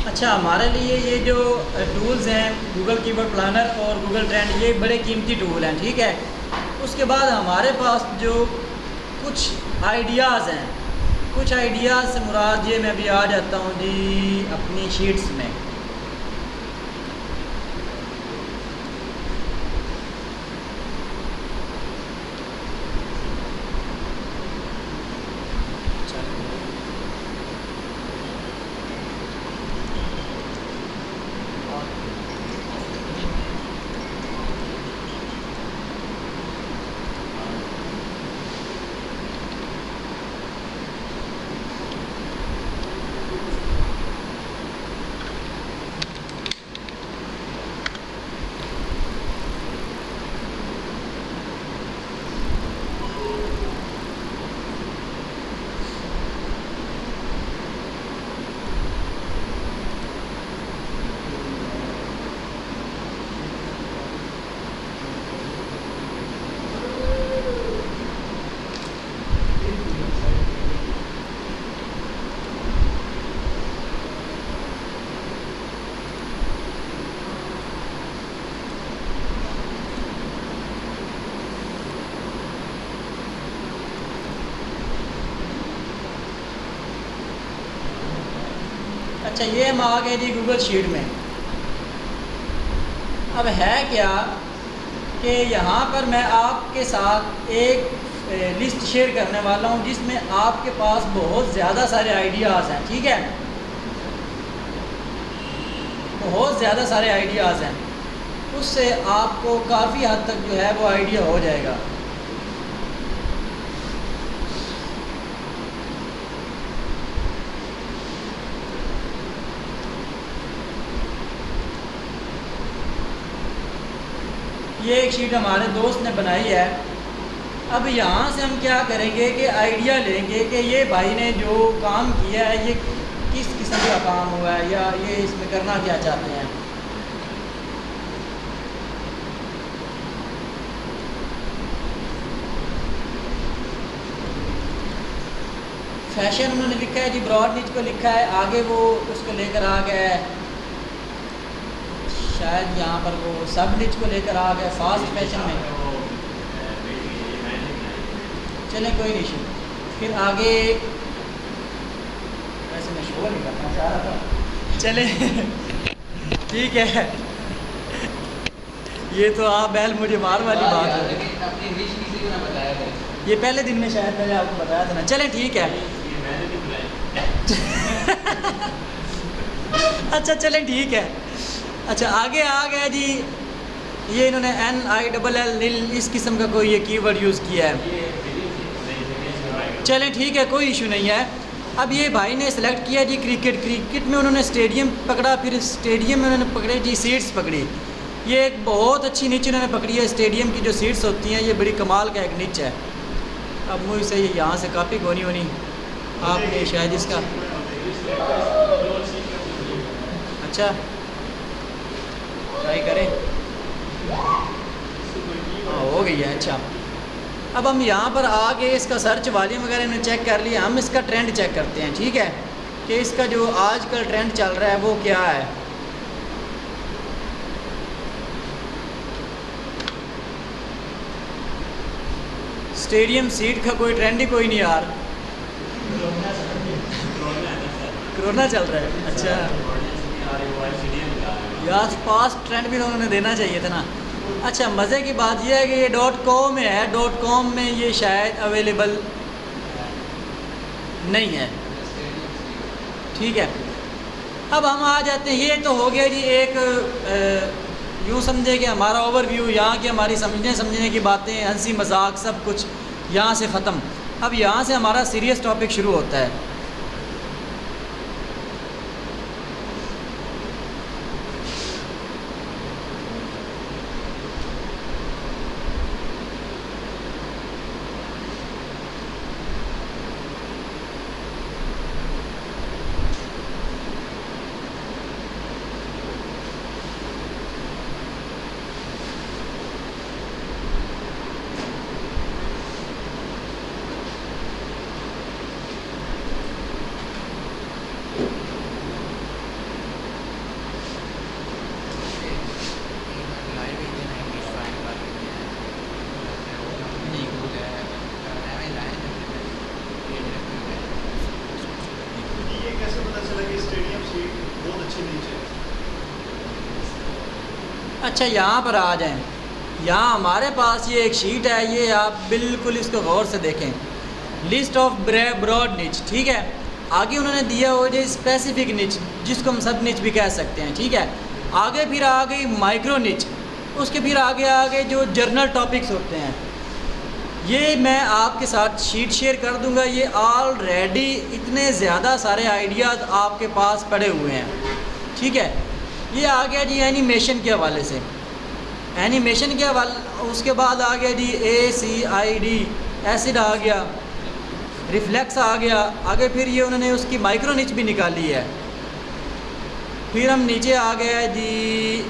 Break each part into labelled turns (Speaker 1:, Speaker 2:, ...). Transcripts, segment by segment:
Speaker 1: अच्छा, हमारे लिए ये जो टूल्स हैं गूगल कीवर्ड प्लानर और गूगल ट्रेंड, ये बड़े कीमती टूल हैं, ठीक है। उसके बाद हमारे पास जो कुछ आइडियाज़ हैं, कुछ आइडियाज़ से मुराद ये, मैं भी आ जाता हूँ जी अपनी शीट्स में। अच्छा, ये हम आ गए जी गूगल शीट में। अब है क्या कि यहाँ पर मैं आपके साथ एक लिस्ट शेयर करने वाला हूँ जिसमें आपके पास बहुत ज़्यादा सारे आइडियाज़ हैं, ठीक है। बहुत ज़्यादा सारे आइडियाज़ हैं, उससे आपको काफ़ी हद तक जो है वो आइडिया हो जाएगा। ये एक शीट हमारे दोस्त ने बनाई है। अब यहाँ से हम क्या करेंगे कि आइडिया लेंगे कि ये भाई ने जो काम किया है ये किस किस्म का काम हुआ है, या ये इसमें करना क्या चाहते हैं। फैशन उन्होंने लिखा है जी, ब्रॉड निच को लिखा है, आगे वो उसको लेकर आ गया है, शायद यहाँ पर वो सब निच को लेकर आ गया फास्ट फैशन में। चलें कोई इशू। फिर आगे वैसे मैं शो नहीं करना चाह रहा था, चले ठीक है। ये तो आप बैल मुझे मार वाली बात है। ये पहले दिन में शायद मैंने आपको बताया था ना। चलें ठीक है। अच्छा चलें ठीक है। अच्छा आगे आ गया जी, ये इन्होंने NILL इस किस्म का कोई ये कीवर्ड यूज़ किया है। चलें ठीक है, कोई इशू नहीं है। अब ये भाई ने सेलेक्ट किया जी क्रिकेट में उन्होंने स्टेडियम पकड़ा, फिर स्टेडियम में उन्होंने पकड़े जी सीट्स पकड़ी। ये एक बहुत अच्छी निच उन्होंने पकड़ी है, स्टेडियम की जो सीट्स होती हैं ये बड़ी कमाल का एक निच है। अब मुझे से यहाँ से काफ़ी गोनी होनी आपने शायद इसका, अच्छा ट्राई करें, हाँ हो गई है। अच्छा अब हम यहाँ पर आके इसका सर्च वॉल्यूम वगैरह ने चेक कर लिया, हम इसका ट्रेंड चेक करते हैं, ठीक है, कि इसका जो आजकल ट्रेंड चल रहा है वो क्या है। स्टेडियम सीट का कोई ट्रेंड ही कोई नहीं यार, कोरोना चल रहा है। अच्छा यार पास ट्रेंड भी उन्होंने देना चाहिए था ना। अच्छा मज़े की बात यह है कि ये .com में है, .com में ये शायद अवेलेबल नहीं है, ठीक है। अब हम आ जाते हैं, ये तो हो गया जी एक यूँ समझे कि हमारा ओवरव्यू, यहाँ की हमारी समझने की बातें, हंसी मजाक सब कुछ यहाँ से ख़त्म। अब यहाँ से हमारा सीरियस टॉपिक शुरू होता है। अच्छा, यहाँ पर आ जाएं। यहाँ हमारे पास ये एक शीट है, ये आप बिल्कुल इसको गौर से देखें। लिस्ट ऑफ ब्रॉड निच, ठीक है। आगे उन्होंने दिया हो जो स्पेसिफिक निच, जिसको हम सब निच भी कह सकते हैं, ठीक है। आगे फिर आ गई माइक्रो निच, उसके फिर आगे जो जर्नल टॉपिक्स होते हैं, ये मैं आपके साथ शीट शेयर कर दूंगा। ये ऑलरेडी इतने ज़्यादा सारे आइडियाज़ आपके पास पड़े हुए हैं, ठीक है। ये आ गया जी एनिमेशन के हवाले से, एनिमेशन के हवाले। उसके बाद आ गया जी ACID, एसिड आ गया, रिफ्लेक्स आ गया। आगे फिर ये उन्होंने उसकी माइक्रो निच भी निकाली है। फिर हम नीचे आ गए जी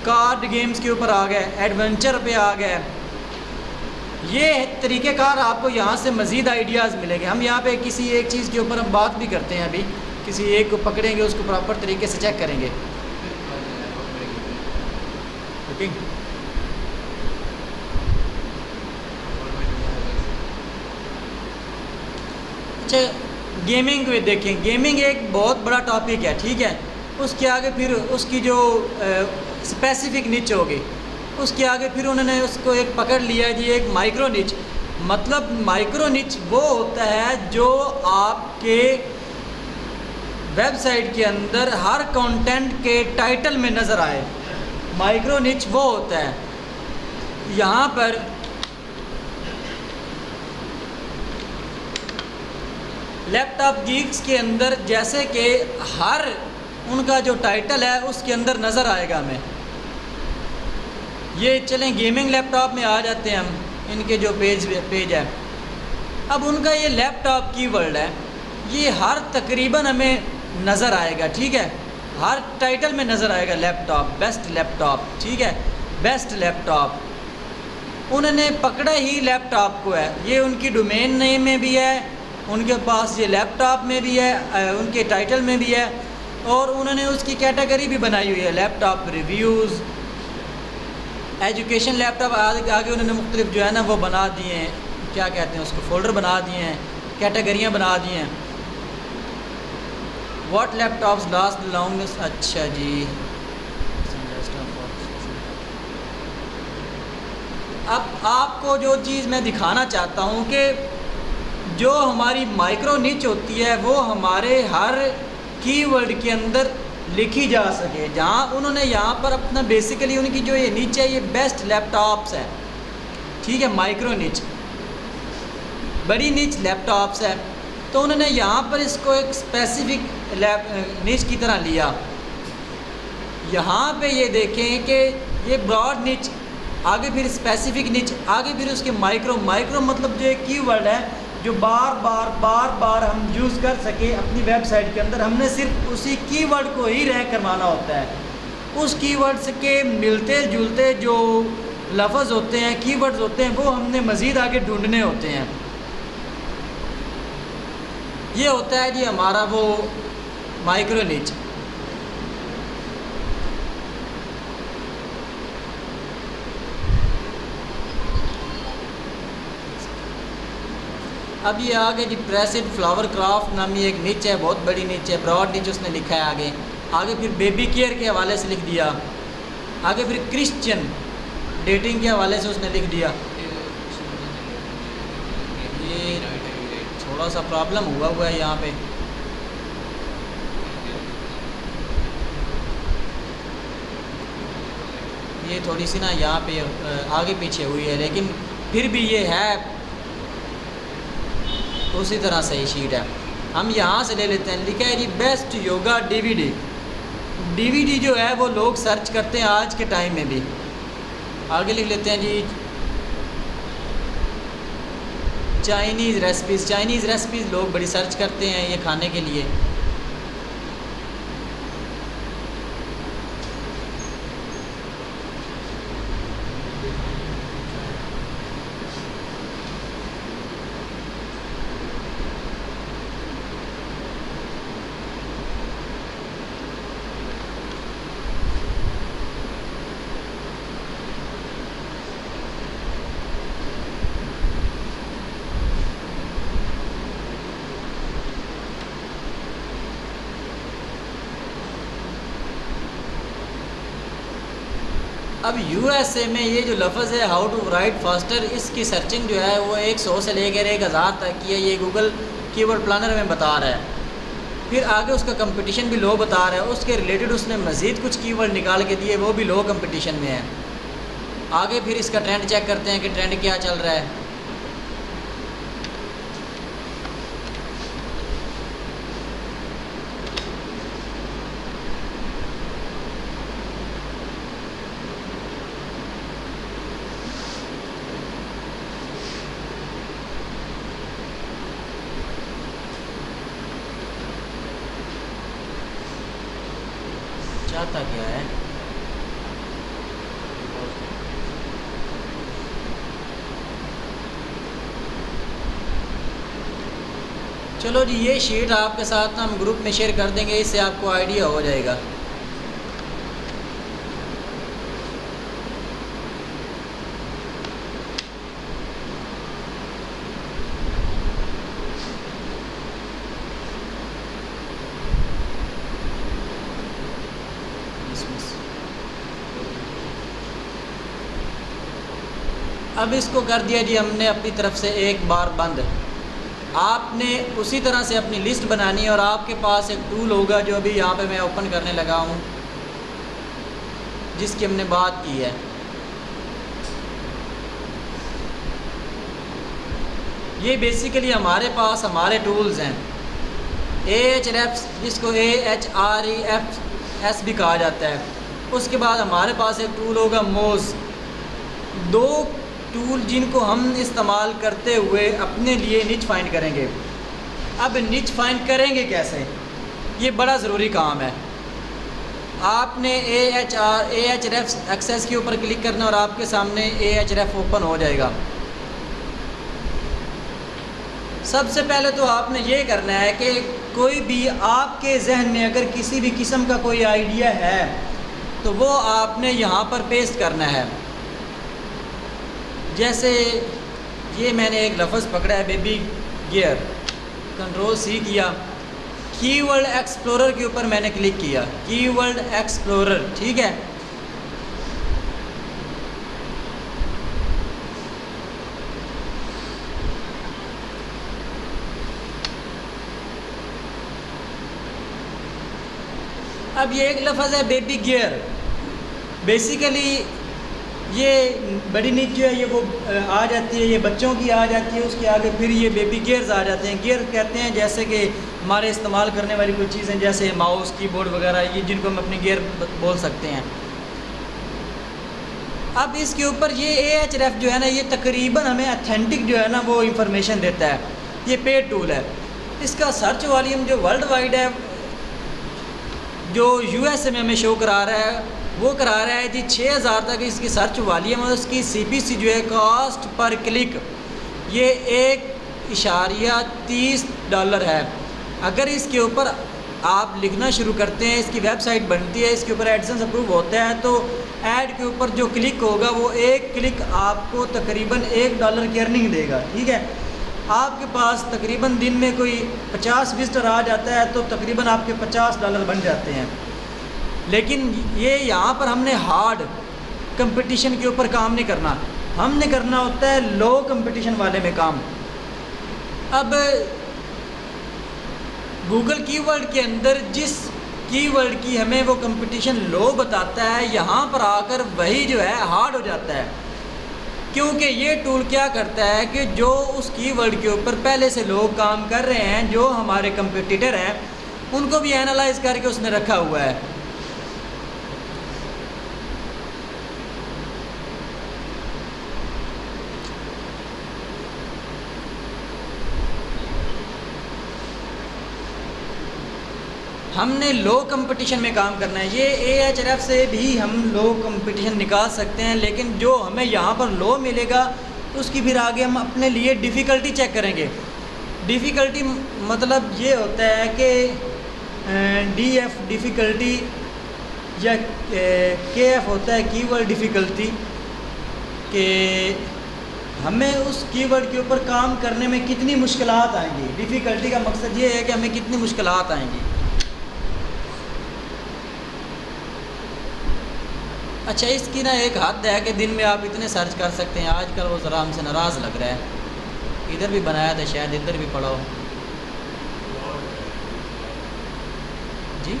Speaker 1: कार्ड गेम्स के ऊपर आ गए, एडवेंचर पे आ गए। ये तरीक़ेकार आपको यहाँ से मज़ीद आइडियाज़ मिलेंगे। हम यहाँ पे किसी एक चीज़ के ऊपर हम बात भी करते हैं, अभी किसी एक को पकड़ेंगे, उसको प्रॉपर तरीके से चेक करेंगे। ओके, अच्छा, गेमिंग को देखें। गेमिंग एक बहुत बड़ा टॉपिक है, ठीक है। उसके आगे फिर उसकी जो स्पेसिफिक निच होगी, उसके आगे फिर उन्होंने उसको एक पकड़ लिया जी, एक माइक्रो निच। मतलब माइक्रो निच वो होता है जो आपके वेबसाइट के अंदर हर कंटेंट के टाइटल में नज़र आए। माइक्रो निच वो होता है। यहाँ पर लैपटॉप गीक्स के अंदर जैसे कि हर उनका जो टाइटल है उसके अंदर नज़र आएगा हमें। ये चलें गेमिंग लैपटॉप में आ जाते हैं हम, इनके जो पेज है। अब उनका ये लैपटॉप कीवर्ड है, ये हर तकरीबन हमें नज़र आएगा, ठीक है। हर टाइटल में नज़र आएगा लैपटॉप, बेस्ट लैपटॉप, ठीक है, बेस्ट लैपटॉप। उन्होंने पकड़ा ही लैपटॉप को है, ये उनकी डोमेन नेम में भी है, उनके पास ये लैपटॉप में भी है, उनके टाइटल में भी है, और उन्होंने उसकी कैटेगरी भी बनाई हुई है, लैपटॉप रिव्यूज़, एजुकेशन लैपटॉप। आगे उन्होंने मुख्तलिफ जो है ना वो बना दिए हैं, क्या कहते हैं उसको, फ़ोल्डर बना दिए हैं, कैटेगरियाँ बना दी हैं। व्हाट लैपटॉप्स लास्ट लॉन्गेस्ट, अच्छा जी। अब आपको जो चीज़ मैं दिखाना चाहता हूँ कि जो हमारी माइक्रो निच होती है वो हमारे हर कीवर्ड के अंदर लिखी जा सके। जहाँ उन्होंने यहाँ पर अपना बेसिकली उनकी जो ये निच है, ये बेस्ट लैपटॉप्स है, ठीक है, माइक्रो निच, बड़ी निच लैपटॉप्स है। तो उन्होंने यहाँ पर इसको एक स्पेसिफिक निच की तरह लिया। यहाँ पे ये देखें कि ये ब्रॉड निच, आगे फिर स्पेसिफिक निच, आगे फिर उसके माइक्रो। माइक्रो मतलब जो एक कीवर्ड है जो बार बार हम यूज़ कर सके अपनी वेबसाइट के अंदर। हमने सिर्फ उसी कीवर्ड को ही रैंक करवाना होता है। उस कीवर्ड्स के मिलते जुलते जो लफ्ज़ होते हैं, कीवर्ड्स होते हैं, वो हमने मज़ीद आगे ढूंढने होते हैं। ये होता है जी हमारा वो माइक्रो निच। अब ये आगे जी प्रेसिड फ्लावर क्राफ्ट नामी एक निच है, बहुत बड़ी निच है, ब्रॉड निच उसने लिखा है। आगे फिर बेबी केयर के हवाले से लिख दिया। आगे फिर क्रिश्चियन डेटिंग के हवाले से उसने लिख दिया। ये थोड़ा सा प्रॉब्लम हुआ है यहाँ पे। ये थोड़ी सी ना यहाँ पे आगे पीछे हुई है, लेकिन फिर भी ये है उसी तरह सही शीट है। हम यहाँ से ले लेते हैं, लिखा है जी बेस्ट योगा DVD। DVD जो है वो लोग सर्च करते हैं आज के टाइम में भी। आगे लिख लेते हैं जी चाइनीज़ रेसिपीज़। चाइनीज़ रेसिपीज़ लोग बड़ी सर्च करते हैं ये खाने के लिए। अब यूएसए में ये जो लफ्ज़ है हाउ टू राइट फास्टर, इसकी सर्चिंग जो है वो 100 से लेकर 1000 तक की है, ये गूगल कीवर्ड प्लानर में बता रहा है। फिर आगे उसका कंपटीशन भी लो बता रहा है, उसके रिलेटेड उसने मज़ीद कुछ कीवर्ड निकाल के दिए, वो भी लो कंपटीशन में है। आगे फिर इसका ट्रेंड चेक करते हैं कि ट्रेंड क्या चल रहा है। चाहता क्या है? चलो जी, ये शीट आपके साथ ना हम ग्रुप में शेयर कर देंगे, इससे आपको आइडिया हो जाएगा। अब इसको कर दिया जी हमने अपनी तरफ से एक बार बंद। आपने उसी तरह से अपनी लिस्ट बनानी है और आपके पास एक टूल होगा जो अभी यहाँ पे मैं ओपन करने लगा हूँ, जिसकी हमने बात की है। ये बेसिकली हमारे पास हमारे टूल्स हैं, Ahrefs, जिसको Ahrefs भी कहा जाता है। उसके बाद हमारे पास एक टूल होगा मोज। दो टूल जिनको हम इस्तेमाल करते हुए अपने लिए निच फाइंड करेंगे। अब निच फाइंड करेंगे कैसे, ये बड़ा ज़रूरी काम है। आपने Ahrefs एक्सेस के ऊपर क्लिक करना और आपके सामने Ahrefs ओपन हो जाएगा। सबसे पहले तो आपने ये करना है कि कोई भी आपके जहन में अगर किसी भी किस्म का कोई आइडिया है तो वो आपने यहाँ पर पेस्ट करना है। जैसे ये मैंने एक लफ्ज़ पकड़ा है बेबी गियर, Ctrl+C किया, कीवर्ड एक्सप्लोरर के ऊपर मैंने क्लिक किया, कीवर्ड एक्सप्लोरर, ठीक है। अब ये एक लफ्ज़ है बेबी गियर। बेसिकली ये बड़ी नीच जो है ये वो आ जाती है, ये बच्चों की आ जाती है, उसके आगे फिर ये बेबी गियर्स आ जाते हैं। गियर कहते हैं जैसे कि हमारे इस्तेमाल करने वाली कोई चीज़ें जैसे माउस, कीबोर्ड वगैरह, ये जिनको हम अपनी गियर बोल सकते हैं। अब इसके ऊपर ये Ahrefs जो है ना, ये तकरीबन हमें अथेंटिक जो है ना वो इंफॉर्मेशन देता है। ये पेड टूल है। इसका सर्च वॉल्यूम जो वर्ल्ड वाइड है, जो USA में हमें शो करा रहा है, वो करा रहा है जी 6000 तक इसकी सर्च वॉल्यूम है। उसकी CPC जो है कॉस्ट पर क्लिक ये $1.30 है। अगर इसके ऊपर आप लिखना शुरू करते हैं, इसकी वेबसाइट बनती है, इसके ऊपर एडसेंस अप्रूव होता है, तो ऐड के ऊपर जो क्लिक होगा वो एक क्लिक आपको तकरीबन $1 की अर्निंग देगा, ठीक है। आपके पास तकरीबन दिन में कोई 50 विजिटर आ जाता है तो तकरीबन आपके $50 बन जाते हैं। लेकिन ये यहाँ पर हमने हार्ड कंपटीशन के ऊपर काम नहीं करना, हमने करना होता है लो कंपटीशन वाले में काम। अब गूगल कीवर्ड के अंदर जिस कीवर्ड की हमें वो कंपटीशन लो बताता है, यहाँ पर आकर वही जो है हार्ड हो जाता है। क्योंकि ये टूल क्या करता है कि जो उस कीवर्ड के ऊपर पहले से लोग काम कर रहे हैं, जो हमारे कंपटीटर हैं, उनको भी एनालाइज करके उसने रखा हुआ है। हमने लो कंपटीशन में काम करना है। ये Ahrefs से भी हम लो कंपटीशन निकाल सकते हैं, लेकिन जो हमें यहाँ पर लो मिलेगा उसकी फिर आगे हम अपने लिए डिफ़िकल्टी चेक करेंगे। डिफ़िकल्टी मतलब ये होता है कि DF डिफ़िकल्टी या KF होता है कीवर्ड डिफ़िकल्टी, कि हमें उस कीवर्ड के ऊपर काम करने में कितनी मुश्किलात आएंगी। डिफ़िकल्टी का मकसद ये है कि हमें कितनी मुश्किलात आएंगी। अच्छा, इसकी ना एक हद है कि दिन में आप इतने सर्च कर सकते हैं। आजकल वो ज़रा हमसे नाराज़ लग रहा है। इधर भी बनाया था, शायद इधर भी पड़ा हो जी।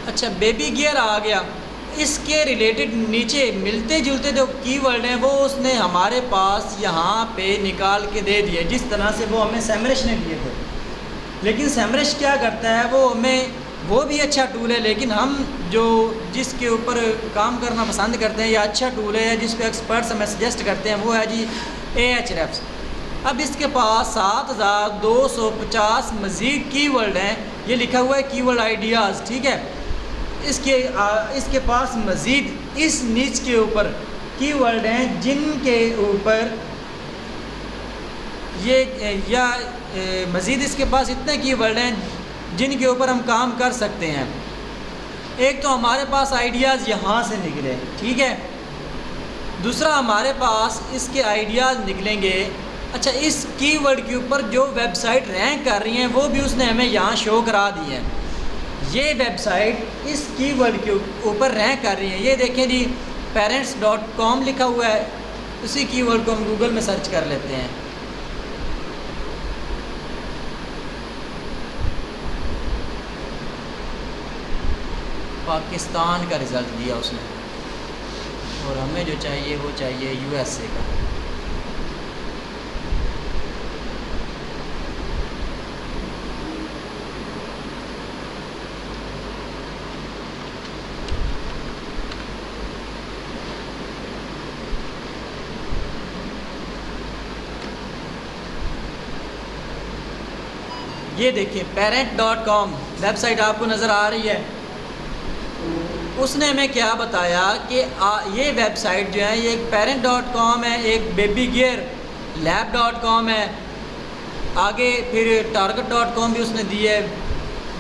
Speaker 1: अच्छा, बेबी गियर आ गया। इसके रिलेटेड नीचे मिलते जुलते जो कीवर्ड हैं वो उसने हमारे पास यहाँ पे निकाल के दे दिए, जिस तरह से वो हमें सेमरश ने दिए थे। लेकिन सेमरश क्या करता है, वो हमें, वो भी अच्छा टूल है, लेकिन हम जो जिसके ऊपर काम करना पसंद करते हैं या अच्छा टूल है जिस पे एक्सपर्ट्स हमें सजेस्ट करते हैं, वो है जी Ahrefs। अब इसके पास 7250 मज़ीद कीवर्ड हैं। ये लिखा हुआ है कीवर्ड आइडियाज़, ठीक है। इसके पास मज़ीद इस नीच के ऊपर कीवर्ड हैं जिनके ऊपर ये या मज़ीद इसके पास इतने कीवर्ड हैं जिनके ऊपर हम काम कर सकते हैं। एक तो हमारे पास आइडियाज़ यहाँ से निकले, ठीक है। दूसरा हमारे पास इसके आइडियाज़ निकलेंगे। अच्छा, इस कीवर्ड के ऊपर जो वेबसाइट रैंक कर रही हैं वो भी उसने हमें यहाँ शो करा दी है। ये वेबसाइट इस कीवर्ड के ऊपर रैंक कर रही है। ये देखें जी, parents.com लिखा हुआ है। उसी कीवर्ड को हम गूगल में सर्च कर लेते हैं। पाकिस्तान का रिज़ल्ट दिया उसने, और हमें जो चाहिए वो चाहिए USA का। ये देखिए, parent.com वेबसाइट आपको नज़र आ रही है। उसने हमें क्या बताया कि ये वेबसाइट जो है ये एक parent.com है, एक बेबी गियर lab.com है, आगे फिर target.com भी उसने दी है,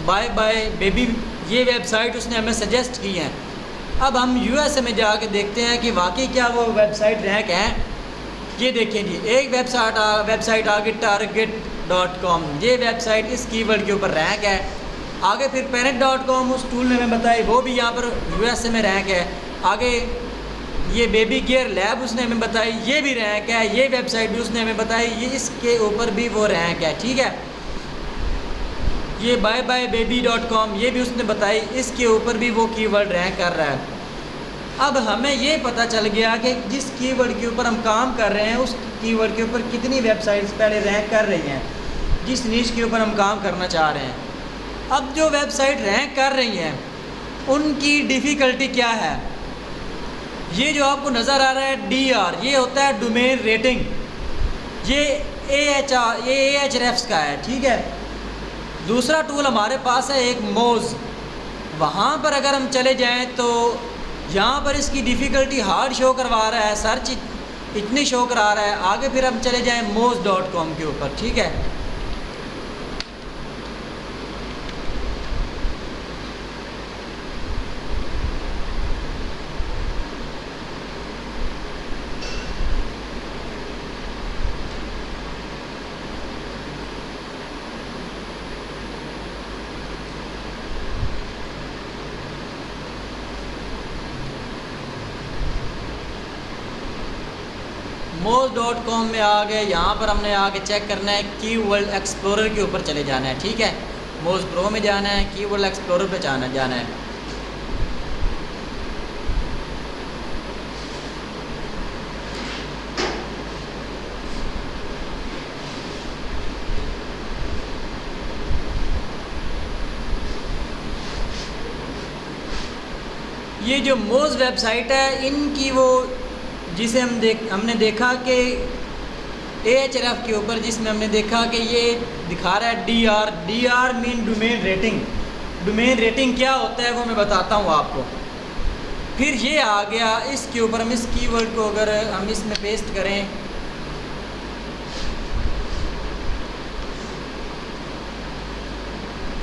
Speaker 1: बाय बाय बेबी, ये वेबसाइट उसने हमें सजेस्ट की हैं। अब हम USA में जाके देखते हैं कि वाकई क्या वो वेबसाइट रैंक है। ये देखें जी, एक वेबसाइट आगे target.com, ये वेबसाइट इस कीवर्ड के ऊपर रैंक है। आगे फिर parent.com उस टूल ने हमें बताई, वो भी यहाँ पर USA में रैंक है। आगे ये बेबी गियर लैब उसने हमें बताई, ये भी रैंक है। ये वेबसाइट भी उसने हमें बताई, ये इसके ऊपर भी वो रैंक है, ठीक है। ये buybybaby.com, ये भी उसने बताई, इसके ऊपर भी वो कीवर्ड रैंक कर रहा है। अब हमें ये पता चल गया कि जिस कीवर्ड के ऊपर हम काम कर रहे हैं उस कीवर्ड के ऊपर कितनी वेबसाइट्स पहले रैंक कर रही हैं, जिस नीश के ऊपर हम काम करना चाह रहे हैं। अब जो वेबसाइट रैंक कर रही हैं उनकी डिफ़िकल्टी क्या है, ये जो आपको नज़र आ रहा है DR, ये होता है डोमेन रेटिंग। ये Ahrefs का है, ठीक है। दूसरा टूल हमारे पास है एक मोज़। वहाँ पर अगर हम चले जाएं तो यहाँ पर इसकी डिफ़िकल्टी हार्ड शो करवा रहा है, सर्च इतनी शो करा रहा है। आगे फिर हम चले जाएं moz.com के ऊपर, ठीक है। moz.com में आ गए। यहाँ पर हमने आके चेक करना है कीवर्ड एक्सप्लोरर के ऊपर चले जाना है, ठीक है। मोज़ प्रो में जाना है, कीवर्ड एक्सप्लोरर पे जाना है। ये जो मोज़ वेबसाइट है, इनकी वो जिसे हमने देखा कि Ahrefs के ऊपर, जिसमें हमने देखा कि ये दिखा रहा है DR mean domain rating. Domain rating क्या होता है वो मैं बताता हूँ आपको। फिर ये आ गया इसके ऊपर, हम इस कीवर्ड को अगर हम इसमें पेस्ट करें,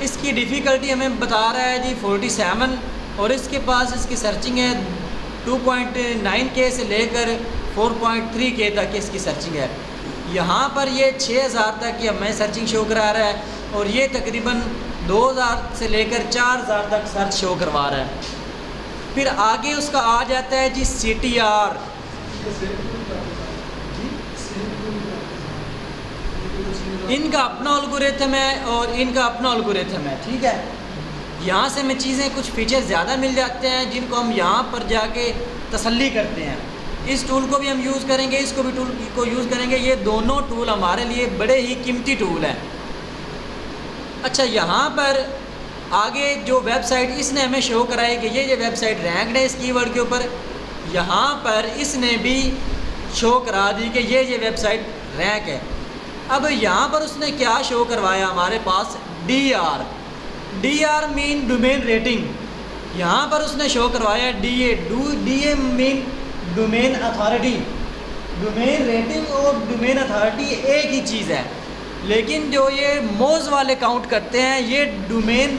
Speaker 1: इसकी डिफ़िकल्टी हमें बता रहा है जी 47, और इसके पास इसकी सर्चिंग है 2.9K से लेकर 4.3K तक इसकी सर्चिंग है। यहाँ पर ये 6000 तक ये हमें सर्चिंग शो करा रहा है और ये तकरीबन 2000 से लेकर 4000 तक सर्च शो करवा रहा है। फिर आगे उसका आ जाता है जी CTR। इनका अपना एल्गोरिथम है और इनका अपना एल्गोरिथम है, ठीक है। यहाँ से हमें चीज़ें कुछ फीचर ज़्यादा मिल जाते हैं जिनको हम यहाँ पर जाके तसल्ली करते हैं। इस टूल को भी हम यूज़ करेंगे, इसको भी टूल को यूज़ करेंगे। ये दोनों टूल हमारे लिए बड़े ही कीमती टूल हैं। अच्छा, यहाँ पर आगे जो वेबसाइट इसने हमें शो कराई कि ये वेबसाइट रैंक्ड है इस कीवर्ड के ऊपर, यहाँ पर इसने भी शो करा दी कि ये वेबसाइट रैंक है। अब यहाँ पर उसने क्या शो करवाया हमारे पास, DR मीन डोमेन रेटिंग। यहाँ पर उसने शो करवाया DA mean domain authority. Domain rating और डोमेन अथॉरिटी एक ही चीज़ है, लेकिन जो ये मोज़ वाले काउंट करते हैं ये डोमेन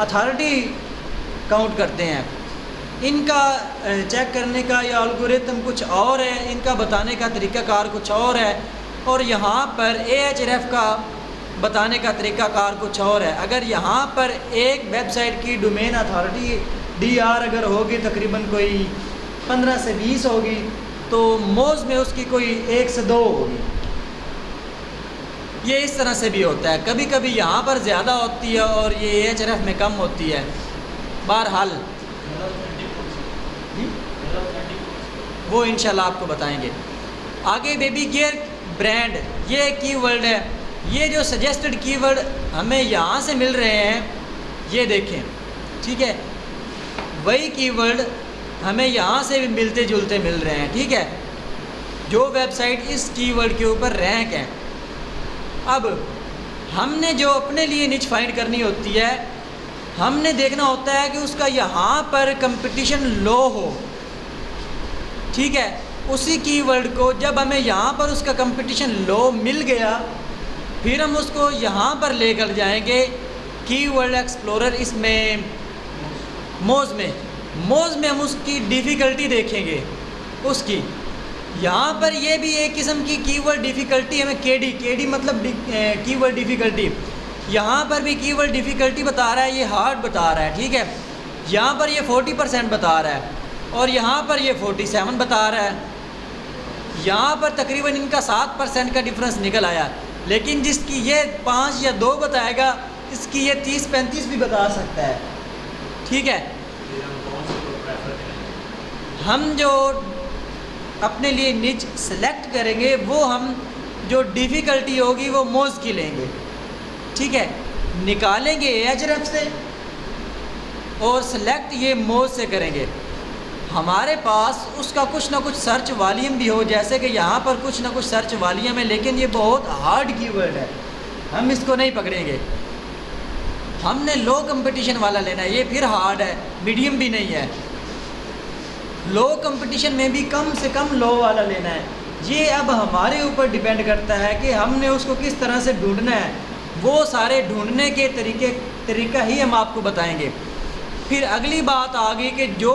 Speaker 1: अथॉरिटी काउंट करते हैं। इनका चेक करने का या एल्गोरिथम कुछ और है, इनका बताने का तरीक़ाकार कुछ और है, और यहाँ पर Ahref का बताने का तरीक़ाकार कुछ और है। अगर यहाँ पर एक वेबसाइट की डोमेन अथॉरिटी DR अगर होगी तकरीबन कोई 15 से 20 होगी, तो मोज़ में उसकी कोई 1 से 2 होगी। ये इस तरह से भी होता है, कभी कभी यहाँ पर ज़्यादा होती है और ये Ahref में कम होती है। बहरहाल वो इंशाल्लाह आपको बताएंगे। आगे बेबी गियर ब्रांड, ये कीवर्ड है। ये जो सजेस्टेड कीवर्ड हमें यहाँ से मिल रहे हैं, ये देखें, ठीक है, वही कीवर्ड हमें यहाँ से भी मिलते जुलते मिल रहे हैं, ठीक है, जो वेबसाइट इस कीवर्ड के ऊपर रैंक है। अब हमने जो अपने लिए निच फाइंड करनी होती है, हमने देखना होता है कि उसका यहाँ पर कंपटीशन लो हो, ठीक है। उसी कीवर्ड को जब हमें यहाँ पर उसका कंपटीशन लो मिल गया, फिर हम उसको यहाँ पर लेकर जाएंगे कीवर्ड एक्सप्लोरर, इसमें मोज़ में हम उसकी डिफ़िकल्टी देखेंगे उसकी। यहाँ पर ये भी एक किस्म की कीवर्ड डिफ़िकल्टी हमें KD मतलब कीवर्ड डिफ़िकल्टी, यहाँ पर भी कीवर्ड डिफ़िकल्टी बता रहा है, ये हार्ड बता रहा है, ठीक है। यहाँ पर ये 40% बता रहा है और यहाँ पर ये 47 बता रहा है। यहाँ पर तकरीबन इनका 7% का डिफरेंस निकल आया, लेकिन जिसकी ये 5 या 2 बताएगा, इसकी ये 30-35 भी बता सकता है, ठीक है। हम जो अपने लिए निच सेलेक्ट करेंगे वो हम जो डिफ़िकल्टी होगी वो मोज़ की लेंगे, ठीक है, निकालेंगे Ahref से और सेलेक्ट ये मोज़ से करेंगे। हमारे पास उसका कुछ ना कुछ सर्च वॉल्यूम भी हो, जैसे कि यहाँ पर कुछ ना कुछ सर्च वॉल्यूम है, लेकिन ये बहुत हार्ड कीवर्ड है, हम इसको नहीं पकड़ेंगे। हमने लो कंपटीशन वाला लेना है, ये फिर हार्ड है, मीडियम भी नहीं है। लो कंपटीशन में भी कम से कम लो वाला लेना है। ये अब हमारे ऊपर डिपेंड करता है कि हमने उसको किस तरह से ढूंढना है। वो सारे ढूंढने के तरीका ही हम आपको बताएंगे। फिर अगली बात आ गई कि जो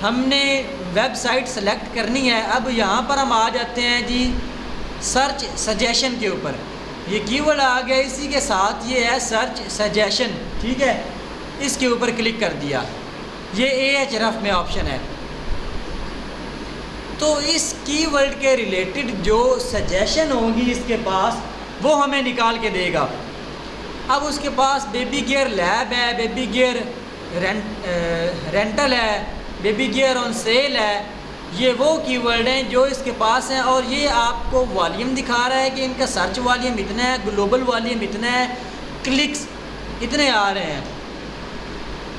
Speaker 1: हमने वेबसाइट सेलेक्ट करनी है, अब यहाँ पर हम आ जाते हैं जी सर्च सजेशन के ऊपर। ये कीवर्ड आ गया, इसी के साथ ये है सर्च सजेशन, ठीक है। इसके ऊपर क्लिक कर दिया, ये Ahref में ऑप्शन है। तो इस कीवर्ड के रिलेटेड जो सजेशन होगी इसके पास, वो हमें निकाल के देगा। अब उसके पास बेबी गियर लैब है, बेबी गियर रेंटल है, बेबी गियर ऑन सेल है। ये वो कीवर्ड हैं जो इसके पास हैं, और ये आपको वॉल्यूम दिखा रहा है कि इनका सर्च वॉल्यूम इतना है, ग्लोबल वॉल्यूम इतना है, क्लिक्स इतने आ रहे हैं।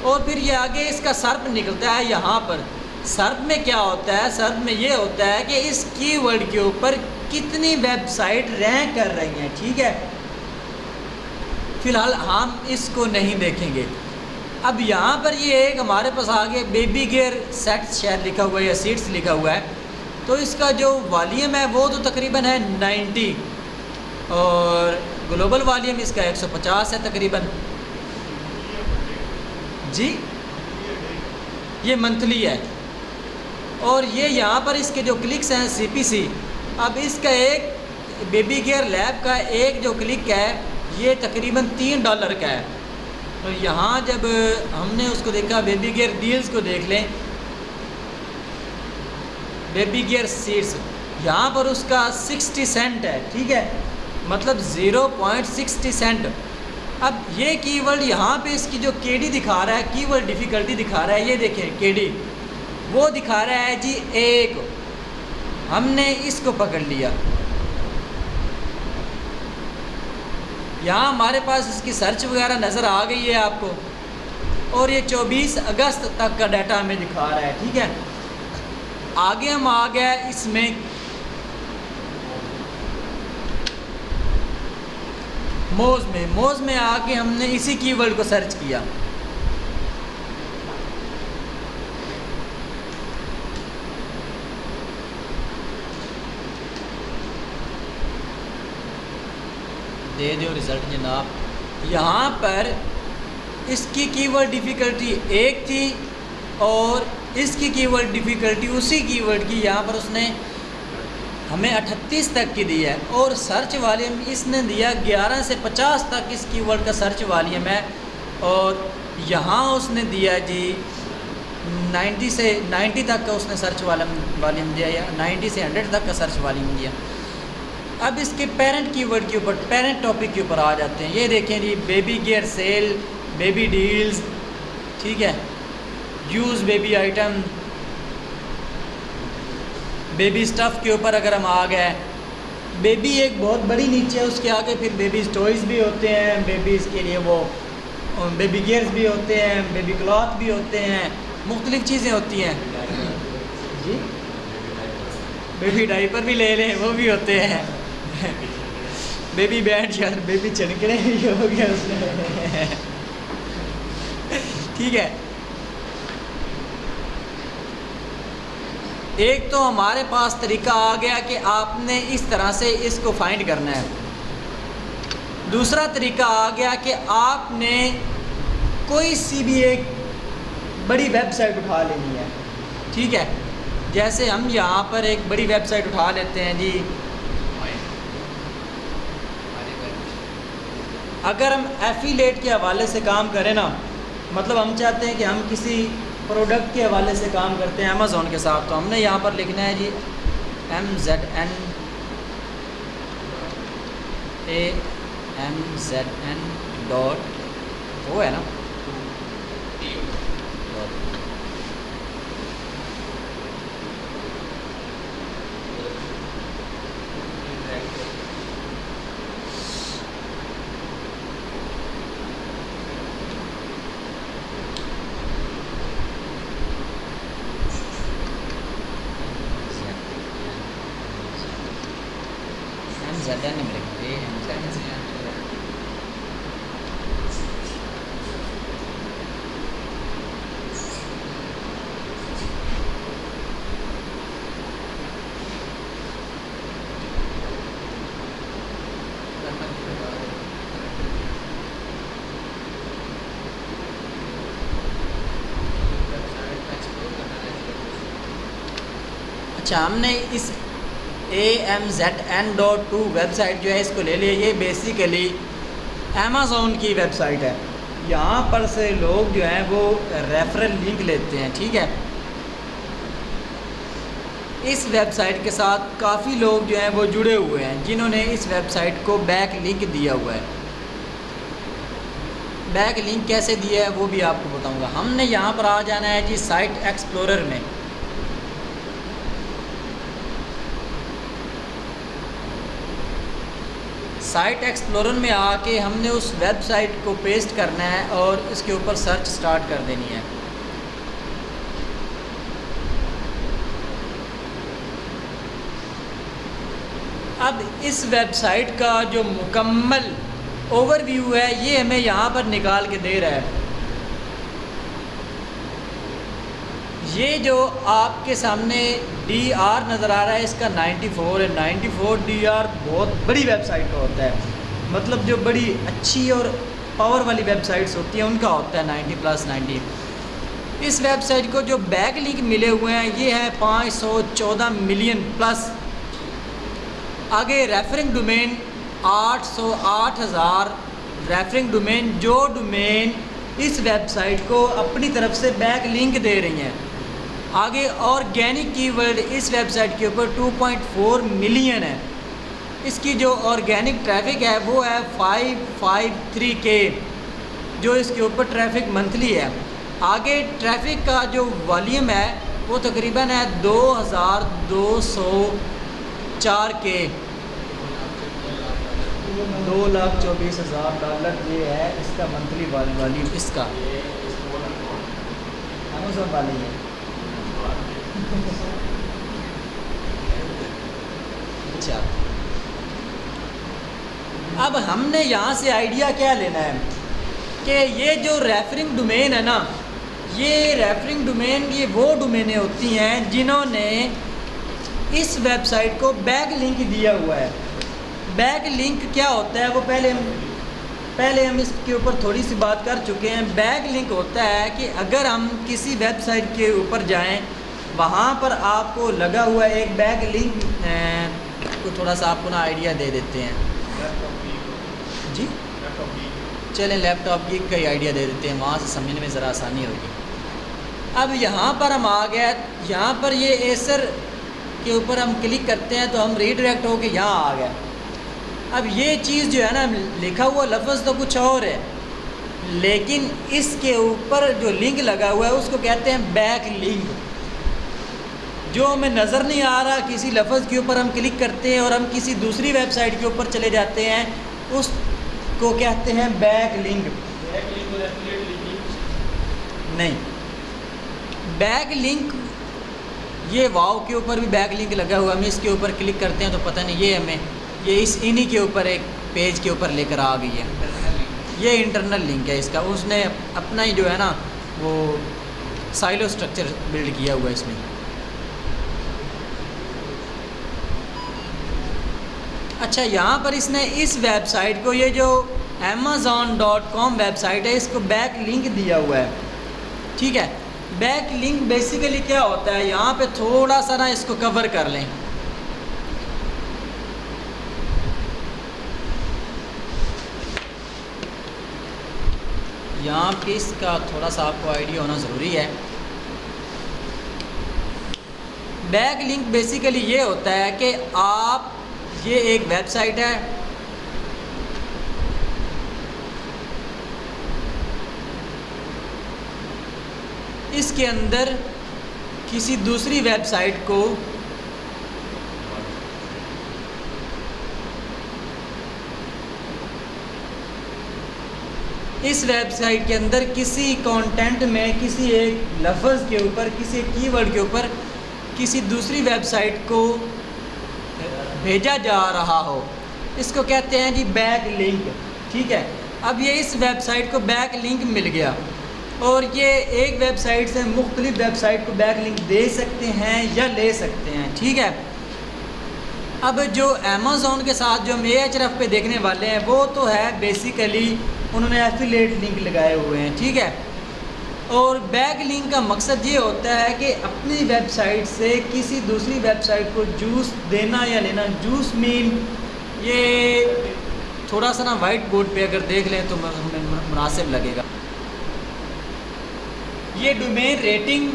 Speaker 1: और फिर ये आगे इसका सर्प निकलता है। यहाँ पर सर्प में क्या होता है, सर्प में ये होता है कि इस कीवर्ड के ऊपर कितनी वेबसाइट रैंक कर रही हैं, ठीक है। फ़िलहाल हम इसको नहीं देखेंगे। अब यहाँ पर ये एक हमारे पास आगे बेबी गियर सेट्स शायद लिखा हुआ है या सीट्स लिखा हुआ है, तो इसका जो वॉल्यूम है वो तो तकरीबन है 90 और ग्लोबल वॉल्यूम इसका 150 है तकरीबन जी। ये मंथली है, और ये यहाँ पर इसके जो क्लिक्स हैं CPC, अब इसका एक बेबी केयर लैब का एक जो क्लिक है ये तकरीबन $3 का है। तो यहाँ जब हमने उसको देखा, बेबी केयर डील्स को देख लें, बेबी केयर सीड्स, यहाँ पर उसका 60 सेंट है, ठीक है, मतलब 0.60 सेंट। अब ये कीवर्ड यहाँ पे इसकी जो KD दिखा रहा है, कीवर्ड डिफ़िकल्टी दिखा रहा है, ये देखें KD वो दिखा रहा है जी 1, हमने इसको पकड़ लिया। यहाँ हमारे पास इसकी सर्च वगैरह नज़र आ गई है आपको, और ये 24 अगस्त तक का डाटा हमें दिखा रहा है, ठीक है। आगे हम आ गए इसमें मोज़ में आके हमने इसी कीवर्ड को सर्च किया। दे दो रिज़ल्ट जनाब। यहाँ पर इसकी कीवर्ड डिफ़िकल्टी 1 थी और इसकी कीवर्ड डिफ़िकल्टी उसी कीवर्ड की यहाँ पर उसने हमें 38 तक की दी है, और सर्च वॉल्यूम इसने दिया 11 से 50 तक इस कीवर्ड का सर्च वॉल्यूम है, और यहाँ उसने दिया जी 90 तक का उसने सर्च वॉल्यूम दिया, या 90 से 100 तक का सर्च वॉल्यूम दिया। अब इसके पेरेंट कीवर्ड के ऊपर, पेरेंट टॉपिक के ऊपर आ जाते हैं। ये देखें जी, baby gear sale, baby deals, ठीक है, use baby item, baby stuff के ऊपर अगर हम आ गए, बेबी एक बहुत बड़ी नीचे है, उसके आगे फिर बेबी टॉयज़ भी होते हैं, बेबीज़ के लिए वो बेबी गियर्स भी होते हैं, बेबी क्लॉथ भी होते हैं, मुख्तलिफ़ चीज़ें होती हैं जी। बेबी डाइपर भी ले लें, वो भी होते हैं। बेबी बैंड, यार बेबी चनकड़े भी हो गया उसमें। ठीक है, एक तो हमारे पास तरीका आ गया कि आपने इस तरह से इसको फाइंड करना है। दूसरा तरीका आ गया कि आपने कोई सी भी एक बड़ी वेबसाइट उठा लेनी है, ठीक है। जैसे हम यहाँ पर एक बड़ी वेबसाइट उठा लेते हैं जी। अगर हम एफिलेट के हवाले से काम करें ना, मतलब हम चाहते हैं कि हम किसी प्रोडक्ट के हवाले से काम करते हैं अमेज़ॉन के साथ, तो हमने यहाँ पर लिखना है जी MZN डॉट, वो है ना, MZN में लिखते हैं MZN। अच्छा, हमने इस AMZN.2 वेबसाइट जो है इसको ले लिया। ये बेसिकली अमेज़ॉन की वेबसाइट है। यहाँ पर से लोग जो हैं वो रेफरल लिंक लेते हैं, ठीक है। इस वेबसाइट के साथ काफ़ी लोग जो हैं वो जुड़े हुए हैं, जिन्होंने इस वेबसाइट को बैक लिंक दिया हुआ है। बैक लिंक कैसे दिया है वो भी आपको बताऊँगा। हमने यहाँ पर आ जाना है जी साइट एक्सप्लोरर में। साइट एक्सप्लोरर में आके हमने उस वेबसाइट को पेस्ट करना है और इसके ऊपर सर्च स्टार्ट कर देनी है। अब इस वेबसाइट का जो मुकम्मल ओवरव्यू है ये हमें यहाँ पर निकाल के दे रहा है। ये जो आपके सामने DR नज़र आ रहा है इसका 94 है। 94 DR बहुत बड़ी वेबसाइट का होता है, मतलब जो बड़ी अच्छी और पावर वाली वेबसाइट्स होती हैं उनका होता है 90+90। इस वेबसाइट को जो बैक लिंक मिले हुए हैं ये है 514 मिलियन प्लस। आगे रेफरिंग डोमेन 808,000 रेफरिंग डोमेन, जो डोमेन इस वेबसाइट को अपनी तरफ से बैक लिंक दे रही हैं। आगे ऑर्गेनिक कीवर्ड इस वेबसाइट के ऊपर 2.4 मिलियन है। इसकी जो ऑर्गेनिक ट्रैफिक है वो है 553K, जो इसके ऊपर ट्रैफिक मंथली है। आगे ट्रैफिक का जो वॉल्यूम है वो तकरीबन है 2204K, $2,24,000 ये है इसका मंथली वॉल्यूम इसका। अमेज़न वाली है। अच्छा, अब हमने यहाँ से आइडिया क्या लेना है कि ये जो रेफरिंग डोमेन है ना, ये रेफरिंग डोमेन ये वो डोमेनें होती हैं जिन्होंने इस वेबसाइट को बैक लिंक दिया हुआ है। बैक लिंक क्या होता है वो पहले हम इसके ऊपर थोड़ी सी बात कर चुके हैं। बैक लिंक होता है कि अगर हम किसी वेबसाइट के ऊपर जाएं, वहाँ पर आपको लगा हुआ एक बैक लिंक को थोड़ा सा आपको ना आइडिया दे देते हैं जी। चलें लैपटॉप की कई आइडिया दे देते हैं, वहाँ से समझने में ज़रा आसानी होगी। अब यहाँ पर हम आ गए, यहाँ पर ये एसर के ऊपर हम क्लिक करते हैं तो हम रीडायरेक्ट होके यहाँ आ गए। अब ये चीज़ जो है ना, लिखा हुआ लफ्ज़ तो कुछ और है, लेकिन इसके ऊपर जो लिंक लगा हुआ है उसको कहते हैं बैक लिंक। जो हमें नज़र नहीं आ रहा, किसी लफ्ज़ के ऊपर हम क्लिक करते हैं और हम किसी दूसरी वेबसाइट के ऊपर चले जाते हैं, उसको कहते हैं बैक लिंक। नहीं, बैक लिंक ये वाव के ऊपर भी बैक लिंक लगा हुआ, हम इसके ऊपर क्लिक करते हैं तो पता नहीं ये हमें ये इन्हीं के ऊपर एक पेज के ऊपर लेकर आ गई है। ये इंटरनल लिंक है इसका, उसने अपना ही जो है ना वो साइलो स्ट्रक्चर बिल्ड किया हुआ है इसमें। अच्छा, यहाँ पर इसने इस वेबसाइट को, ये जो amazon.com वेबसाइट है, इसको बैक लिंक दिया हुआ है। ठीक है, बैक लिंक बेसिकली क्या होता है, यहाँ पे थोड़ा सा ना इसको कवर कर लें। यहाँ पे इसका थोड़ा सा आपको आइडिया होना ज़रूरी है। बैक लिंक बेसिकली ये होता है कि आप, ये एक वेबसाइट है, इसके अंदर किसी दूसरी वेबसाइट को इस वेबसाइट के अंदर किसी कंटेंट में किसी एक लफ्ज़ के ऊपर, किसी कीवर्ड के ऊपर किसी दूसरी वेबसाइट को भेजा जा रहा हो, इसको कहते हैं जी बैक लिंक। ठीक है, अब ये इस वेबसाइट को बैक लिंक मिल गया और ये एक वेबसाइट से मुख्तलिफ वेबसाइट को बैक लिंक दे सकते हैं या ले सकते हैं। ठीक है, अब जो अमेज़ॉन के साथ जो हम Ahref पे देखने वाले हैं वो तो है बेसिकली उन्होंने एफिलिएट लिंक लगाए हुए हैं। ठीक है, और बैक लिंक का मकसद ये होता है कि अपनी वेबसाइट से किसी दूसरी वेबसाइट को जूस देना या लेना। जूस मीन, ये थोड़ा सा ना वाइट बोर्ड पे अगर देख लें तो हमें मुनासिब लगेगा। ये डोमेन रेटिंग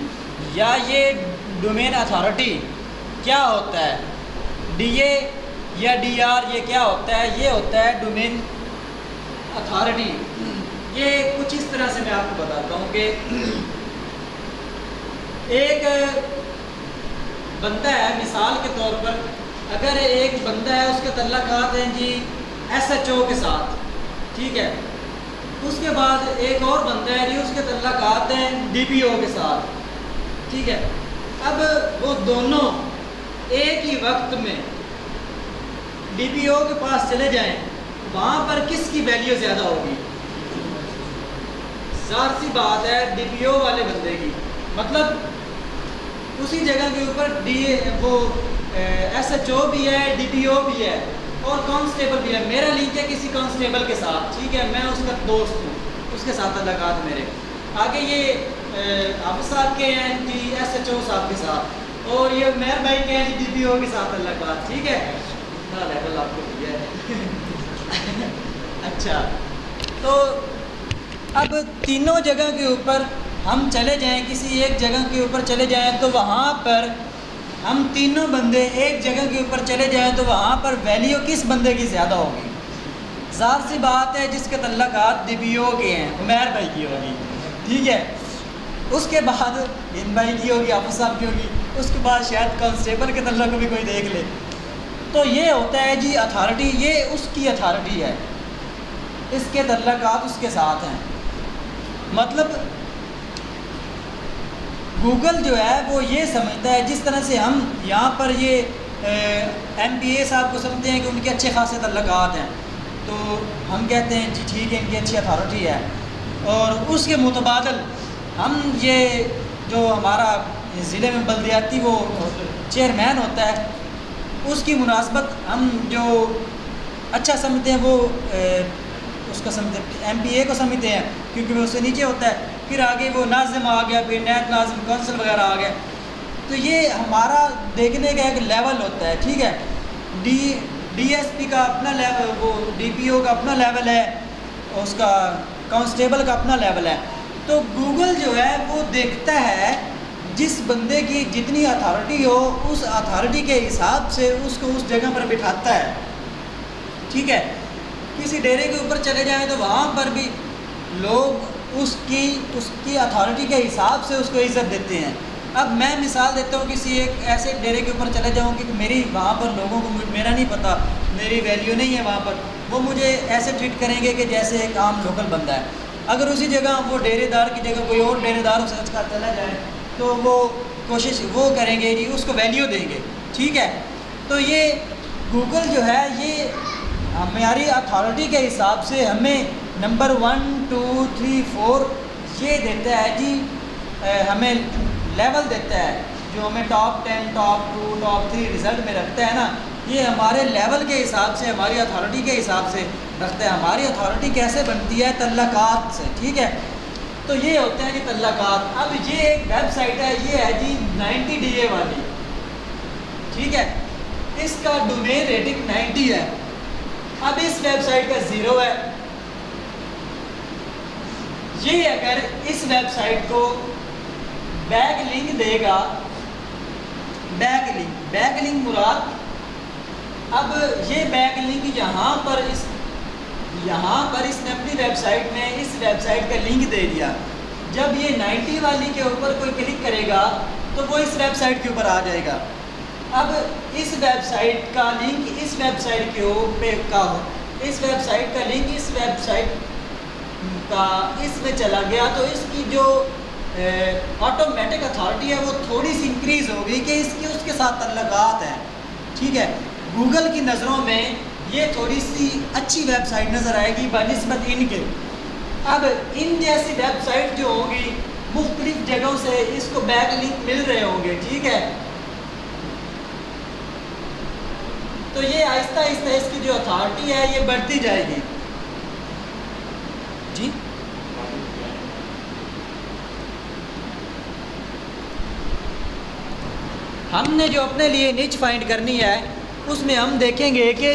Speaker 1: या ये डोमेन अथॉरिटी क्या होता है, DA या DR, ये क्या होता है, ये होता है डोमेन अथॉरिटी। ये कुछ इस तरह से मैं आपको बताता हूँ कि एक बंदा है, मिसाल के तौर पर अगर एक बंदा है उसके तल्लुकात हैं जी SHO के साथ। ठीक है, उसके बाद एक और बंदा है जी उसके तल्लुकात हैं DPO के साथ। ठीक है, अब वो दोनों एक ही वक्त में DPO के पास चले जाएं, वहाँ पर किसकी वैल्यू ज़्यादा होगी? ज़ाहिर सी बात है DPO वाले बंदे की। मतलब उसी जगह के ऊपर SHO भी है, DPO भी है और कांस्टेबल भी है। मेरा लिंक है किसी कांस्टेबल के साथ। ठीक है, मैं उसका दोस्त हूँ, उसके साथ तल्लुकात मेरे। आगे ये हाफिज साहब के हैं जी SHO साहब के साथ, और ये मेहर भाई के हैं जी DPO के साथ ताल्लुकात, ठीक है। इतना लेवल आपको दिया है अच्छा, तो अब तीनों जगह के ऊपर हम चले जाएं, किसी एक जगह के ऊपर चले जाएं तो वहाँ पर हम तीनों बंदे एक जगह के ऊपर चले जाएं तो वहाँ पर वैल्यू किस बंदे की ज़्यादा होगी? ज़ाहिर सी बात है जिसके तल्लकात DPO के हैं उमैर भाई की होगी, ठीक है। उसके बाद इन भाई की होगी, हाफिज साहब की होगी, उसके बाद शायद कांस्टेबल के तल्लक को भी कोई देख ले। तो ये होता है जी अथॉरिटी, ये उसकी अथॉरिटी है, इसके तल्लकात उसके साथ हैं। मतलब गूगल जो है वो ये समझता है, जिस तरह से हम यहाँ पर ये MPA साहब को समझते हैं कि उनके अच्छे खासे तल्लकात हैं, तो हम कहते हैं जी ठीक है इनकी अच्छी अथॉरिटी है, और उसके मुतबादल हम ये जो हमारा ज़िले में बल्दियाती वो चेयरमैन होता है उसकी मुनासबत हम जो अच्छा समझते हैं वो उसको समझते MPA को समझते हैं, क्योंकि वो उससे नीचे होता है। फिर आगे वो नाज़िम आ गया, फिर नायब नाज़िम कौंसल वगैरह आ गया। तो ये हमारा देखने का एक लेवल होता है, ठीक है। DSP का अपना लेवल, वो DPO का अपना लेवल है, उसका कांस्टेबल का अपना लेवल है। तो गूगल जो है वो देखता है जिस बंदे की जितनी अथॉरिटी हो उस अथॉरिटी के हिसाब से उसको उस जगह पर बिठाता है, ठीक है। किसी डेरे के ऊपर चले जाएं तो वहाँ पर भी लोग उसकी अथॉरिटी के हिसाब से उसको इज़्ज़त देते हैं। अब मैं मिसाल देता हूँ, किसी एक ऐसे डेरे के ऊपर चले जाऊँ कि मेरी वहाँ पर लोगों को मेरा नहीं पता, मेरी वैल्यू नहीं है वहाँ पर, वो मुझे ऐसे ट्रीट करेंगे कि जैसे एक आम लोकल बंदा है। अगर उसी जगह वो डेरेदार की जगह कोई और डेरेदार सर्च कर चला जाए तो वो कोशिश वो करेंगे जी, उसको वैल्यू देंगे, ठीक है। तो ये गूगल जो है ये हमारी अथॉरिटी के हिसाब से हमें नंबर 1 2 3 4 ये देता है जी, हमें लेवल देता है, जो हमें टॉप 10 टॉप 2 टॉप 3 रिज़ल्ट में रखता है ना, ये हमारे लेवल के हिसाब से हमारी अथॉरिटी के हिसाब से रखता है। हमारी अथॉरिटी कैसे बनती है? तल्लकात से, ठीक है। तो ये होते हैं जी तल्लकात। अब ये एक वेबसाइट है, ये है जी 90 DA वाली, ठीक है। इसका डोमेन रेटिंग 90 है। अब इस वेबसाइट का 0 है। ये अगर इस वेबसाइट को बैक लिंक देगा, बैक लिंक मुराद, अब ये बैक लिंक यहाँ पर इसने अपनी वेबसाइट में इस वेबसाइट का लिंक दे दिया। जब ये 90 वाली के ऊपर कोई क्लिक करेगा तो वो इस वेबसाइट के ऊपर आ जाएगा। अब इस वेबसाइट का लिंक इस वेबसाइट के ऊपर का इस वेबसाइट का लिंक इस वेबसाइट का इसमें चला गया तो इसकी जो ऑटोमेटिक अथॉरिटी है वो थोड़ी सी इंक्रीज़ होगी कि इसकी उसके साथ तल्लकात हैं, ठीक है। गूगल की नज़रों में ये थोड़ी सी अच्छी वेबसाइट नज़र आएगी बनिस्बत इनके। अब इन जैसी वेबसाइट जो होगी मुख्तलिफ जगहों से इसको बैक लिंक मिल रहे होंगे, ठीक है। तो ये आहिस्ता आहिस्ता इसकी जो अथॉरिटी है ये बढ़ती जाएगी जी। हमने जो अपने लिए निच फाइंड करनी है उसमें हम देखेंगे कि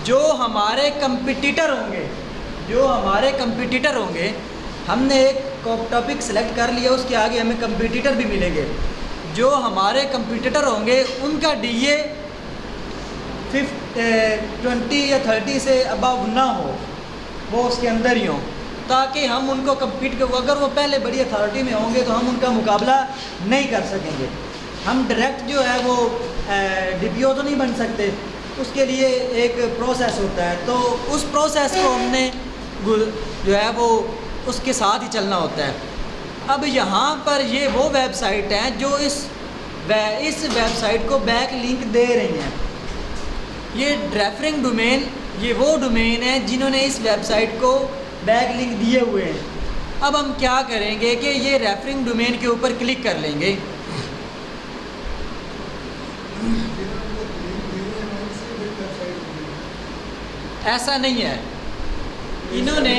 Speaker 1: जो हमारे कंपटीटर होंगे, हमने एक टॉपिक सेलेक्ट कर लिया, उसके आगे हमें कंपटीटर भी मिलेंगे। जो हमारे कंपटीटर होंगे उनका DA 20 या 30 से अबव ना हो, वो उसके अंदर ही हो, ताकि हम उनको कम्पीट कर, अगर वो पहले बड़ी अथॉरिटी में होंगे तो हम उनका मुकाबला नहीं कर सकेंगे। हम डायरेक्ट जो है वो DPO तो नहीं बन सकते, उसके लिए एक प्रोसेस होता है, तो उस प्रोसेस को हमने जो है वो उसके साथ ही चलना होता है। अब यहाँ पर ये वो वेबसाइट हैं जो इस वेबसाइट को बैक लिंक दे रही हैं। ये रेफरिंग डोमेन, ये वो डोमेन है जिन्होंने इस वेबसाइट को बैक लिंक दिए हुए हैं। अब हम क्या करेंगे कि ये रेफरिंग डोमेन के ऊपर क्लिक कर लेंगे। ऐसा नहीं है, इन्होंने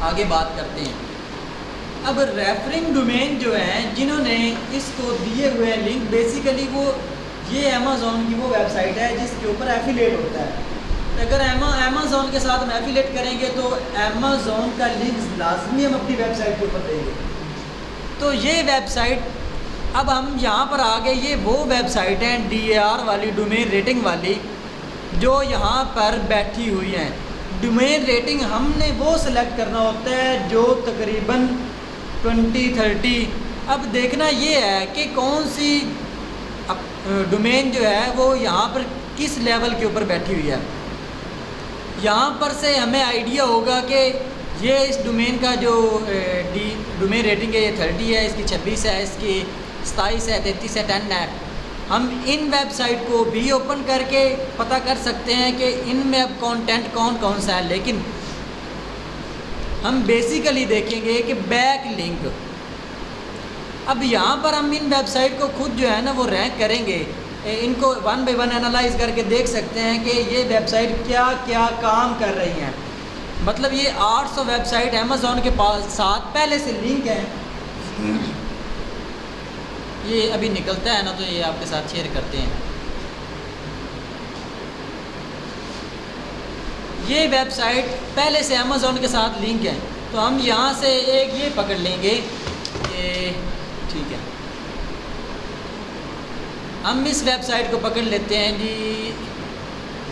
Speaker 1: आगे बात करते हैं। अब रेफरिंग डोमेन जो हैं जिन्होंने इसको दिए हुए हैं लिंक, बेसिकली वो ये अमेज़ॉन की वो वेबसाइट है जिसके ऊपर एफिलिएट होता है। अगर अमेज़ॉन के साथ हम एफिलिएट करेंगे तो अमेज़ॉन का लिंक लाजमी हम अपनी वेबसाइट के ऊपर देंगे। तो ये वेबसाइट, अब हम यहाँ पर आ गए, ये वो वेबसाइट हैं DAR वाली, डोमेन रेटिंग वाली, जो यहाँ पर बैठी हुई हैं। डोमेन रेटिंग हमने वो सिलेक्ट करना होता है जो तकरीबन 20-30। अब देखना ये है कि कौन सी डोमेन जो है वो यहाँ पर किस लेवल के ऊपर बैठी हुई है। यहाँ पर से हमें आइडिया होगा कि ये इस डोमेन का जो डोमेन रेटिंग है ये 30 है, इसकी 26 है, इसकी 27 है, 33 है, 10 है। हम इन वेबसाइट को भी ओपन करके पता कर सकते हैं कि इनमें अब कंटेंट कौन कौन सा है, लेकिन हम बेसिकली देखेंगे कि बैक लिंक। अब यहाँ पर हम इन वेबसाइट को खुद जो है ना वो रैंक करेंगे, इनको 1 बाय 1 एनालाइज करके देख सकते हैं कि ये वेबसाइट क्या क्या काम कर रही हैं। मतलब ये 800 वेबसाइट अमेज़ॉन के पास साथ पहले से लिंक है। ये अभी निकलता है ना तो ये आपके साथ शेयर करते हैं। ये वेबसाइट पहले से अमेज़ॉन के साथ लिंक है, तो हम यहाँ से एक ये पकड़ लेंगे कि ठीक है, हम इस वेबसाइट को पकड़ लेते हैं जी,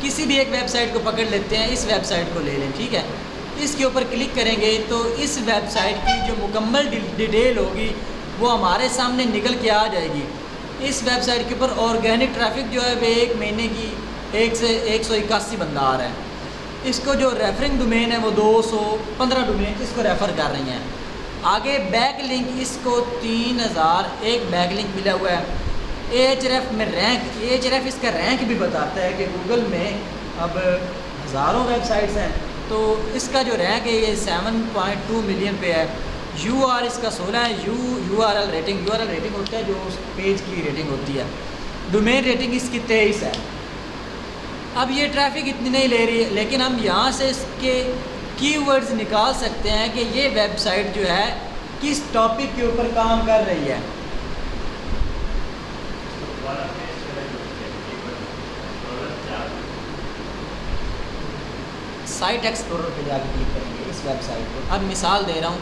Speaker 1: किसी भी एक वेबसाइट को पकड़ लेते हैं, इस वेबसाइट को ले लें, ठीक है। इसके ऊपर क्लिक करेंगे तो इस वेबसाइट की जो मुकम्मल डिटेल होगी वो हमारे सामने निकल के आ जाएगी। इस वेबसाइट के ऊपर ऑर्गेनिक ट्रैफिक जो है वो एक महीने की 1 से 181 बंदा आ रहा है। इसको जो रेफरिंग डोमेन है वो 215 डोमेन इसको रेफ़र कर रही हैं। आगे बैक लिंक, इसको 3001 बैक लिंक मिला हुआ है। Ahref में रैंक, Ahref इसका रैंक भी बताता है कि गूगल में अब हज़ारों वेबसाइट्स हैं, तो इसका जो रैंक है ये 7.2 मिलियन पे है। UR इसका 16 है। URL रेटिंग होता है जो उस पेज की रेटिंग होती है। डोमेन रेटिंग इसकी 23 है। अब ये ट्रैफिक इतनी नहीं ले रही है, लेकिन हम यहाँ से इसके कीवर्ड्स निकाल सकते हैं कि ये वेबसाइट जो है किस टॉपिक के ऊपर काम कर रही है। साइट एक्सप्लोरर पे जाकर क्लिक करेंगे इस वेबसाइट को। अब मिसाल दे रहा हूँ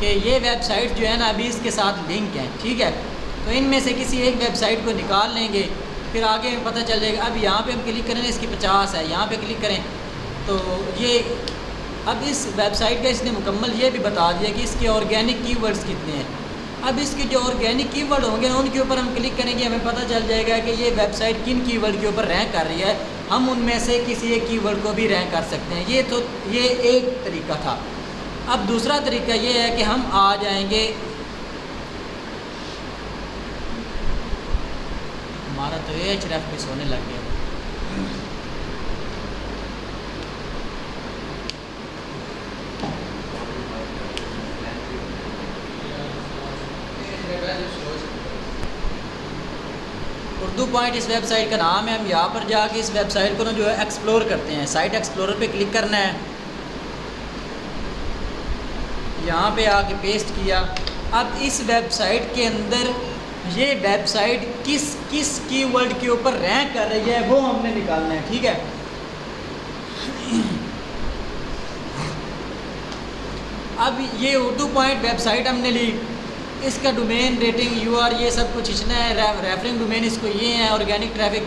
Speaker 1: कि ये वेबसाइट जो है ना अभी इसके साथ लिंक है, ठीक है। तो इनमें से किसी एक वेबसाइट को निकाल लेंगे, फिर आगे हमें पता चल जाएगा। अब यहाँ पे हम क्लिक करेंगे, इसकी 50 है, यहाँ पे क्लिक करें तो ये अब इस वेबसाइट का इसने मुकम्मल ये भी बता दिया कि इसके ऑर्गेनिक कीवर्ड्स कितने हैं। अब इसके जो ऑर्गेनिक कीवर्ड होंगे ना उनके ऊपर हम क्लिक करेंगे, हमें पता चल जाएगा कि ये वेबसाइट किन कीवर्ड के ऊपर रैंक कर रही है। हम उनमें से किसी एक कीवर्ड को भी रैंक कर सकते हैं। ये एक तरीका था। अब दूसरा तरीका ये है कि हम आ जाएंगे, हमारा तो Ahref भी सोने लग गया। उर्दू पॉइंट इस वेबसाइट का नाम है। हम यहाँ पर जाके इस वेबसाइट को ना जो है एक्सप्लोर करते हैं। साइट एक्सप्लोरर पे क्लिक करना है, यहाँ पे आके पेस्ट किया। अब इस वेबसाइट के अंदर ये वेबसाइट किस कीवर्ड के ऊपर रैंक कर रही है वो हमने निकालना है, ठीक है। अब ये उर्दू पॉइंट वेबसाइट हमने ली, इसका डोमेन रेटिंग UR ये सब कुछ खींचना है। रेफरिंग डोमेन इसको ये है, ऑर्गेनिक ट्रैफिक।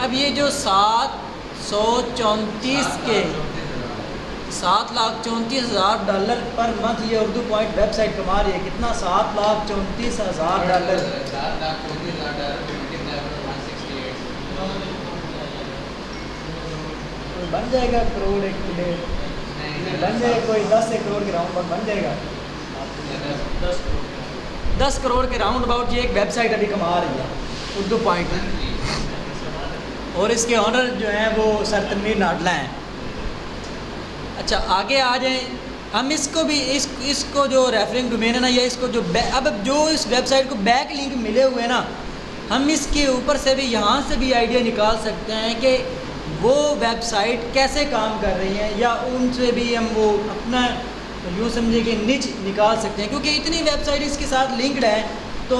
Speaker 1: अब ये जो 734 के $7,34,000 पर मंथ ये उर्दू पॉइंट वेबसाइट कमा रही है। कितना? $7,34,000। बन जाएगा करोड़ एक बन जाएगा, कोई 10 करोड़ के राउंड बन जाएगा। 10 करोड़ के राउंड अबाउट ये एक वेबसाइट अभी कमा रही है उर्दू पॉइंट। और इसके ऑनर जो हैं वो सर तनवीर नाडला हैं। अच्छा आगे आ जाएं, हम इसको भी इसको जो रेफरिंग डोमेन है ना, या इसको जो अब जो इस वेबसाइट को बैक लिंक मिले हुए हैं ना, हम इसके ऊपर से भी यहाँ से भी आइडिया निकाल सकते हैं कि वो वेबसाइट कैसे काम कर रही हैं, या उनसे भी हम वो अपना तो यूँ समझे कि निच निकाल सकते हैं, क्योंकि इतनी वेबसाइट इसके साथ लिंक्ड है तो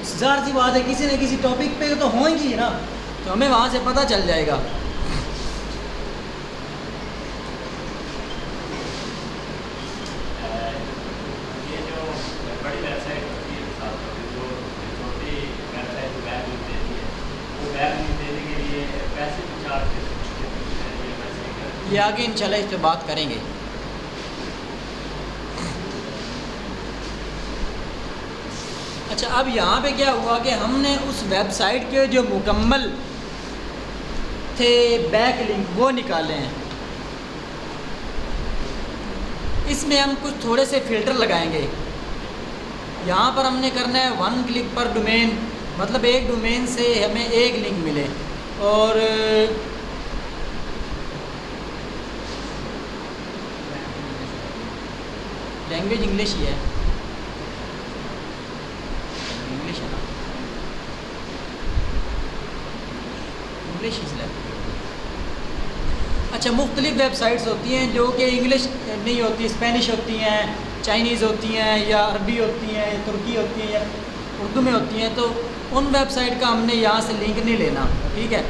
Speaker 1: ज़ाहिर सी बात है किसी न किसी टॉपिक पे तो होंगी ना, तो हमें वहाँ से पता चल जाएगा। ये आगे इंशाल्लाह इस पे बात करेंगे। अच्छा, अब यहाँ पे क्या हुआ कि हमने उस वेबसाइट के जो मुकम्मल थे बैक लिंक वो निकाले हैं। इसमें हम कुछ थोड़े से फ़िल्टर लगाएंगे। यहाँ पर हमने करना है 1 क्लिक पर डोमेन, मतलब एक डोमेन से हमें एक लिंक मिले, और लैंग्वेज इंग्लिश ही है, इंग्लिश है ना, इंग्लिश इसलिए। अच्छा, मुख्तलिफ़ वेबसाइट्स होती हैं जो कि इंग्लिश नहीं होती, स्पेनिश होती हैं, चाइनीज़ होती हैं, या अरबी होती हैं, या तुर्की होती हैं, या उर्दू में होती हैं, तो उन वेबसाइट का हमने यहाँ से लिंक नहीं लेना, ठीक है।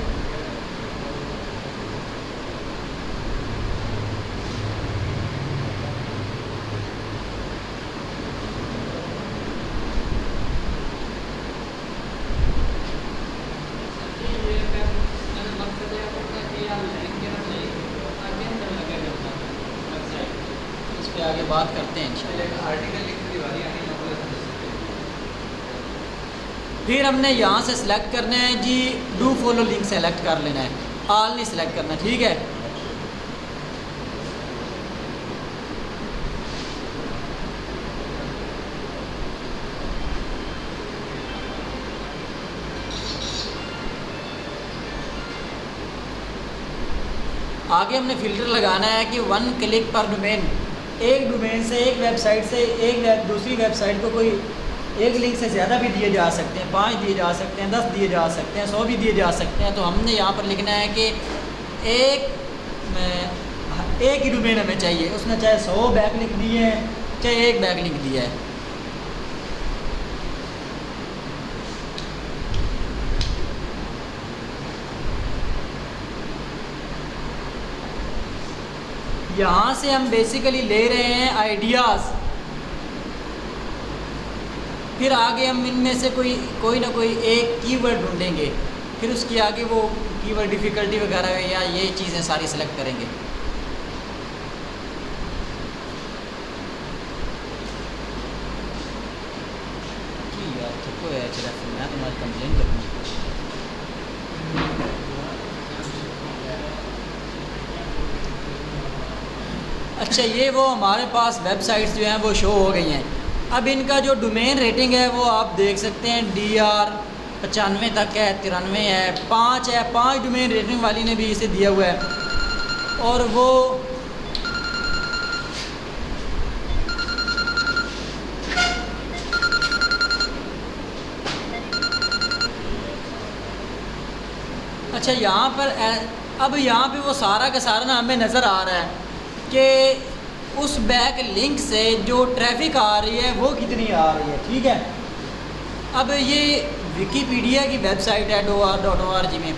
Speaker 1: आगे बात करते हैं इंशाल्लाह। फिर हमने यहाँ से सिलेक्ट करना है जी, डू फॉलो लिंक सेलेक्ट कर लेना है, ऑल नहीं सिलेक्ट करना, ठीक है। आगे हमने फ़िल्टर लगाना है कि 1 क्लिक पर डोमेन, एक डोमेन से, एक वेबसाइट से दूसरी वेबसाइट को कोई एक लिंक से ज़्यादा भी दिए जा सकते हैं, 5 दिए जा सकते हैं, 10 दिए जा सकते हैं, 100 भी दिए जा सकते हैं। तो हमने यहाँ पर लिखना है कि एक ही डोमेन हमें चाहिए, उसने चाहे 100 बैक लिंक दिए हैं, चाहे एक बैक लिंक दिया है। यहाँ से हम बेसिकली ले रहे हैं आइडियाज़, फिर आगे हम इनमें से कोई ना कोई एक कीवर्ड ढूंढेंगे, फिर उसकी आगे वो कीवर्ड डिफ़िकल्टी वगैरह या ये चीज़ें सारी सेलेक्ट करेंगे। यार तो है, चला मैं तुम्हारी कंप्लेन करूँगा। अच्छा, ये वो हमारे पास वेबसाइट्स जो हैं वो शो हो गई हैं। अब इनका जो डोमेन रेटिंग है वो आप देख सकते हैं, DR 95 तक है, 93 है, 5 है, 5 डोमेन रेटिंग वाली ने भी इसे दिया हुआ है। और वो अच्छा, यहाँ पर अब यहाँ पे वो सारा का सारा ना हमें नज़र आ रहा है कि उस बैक लिंक से जो ट्रैफिक आ रही है वो कितनी आ रही है, ठीक है। अब ये विकीपीडिया की वेबसाइट है .or.org में,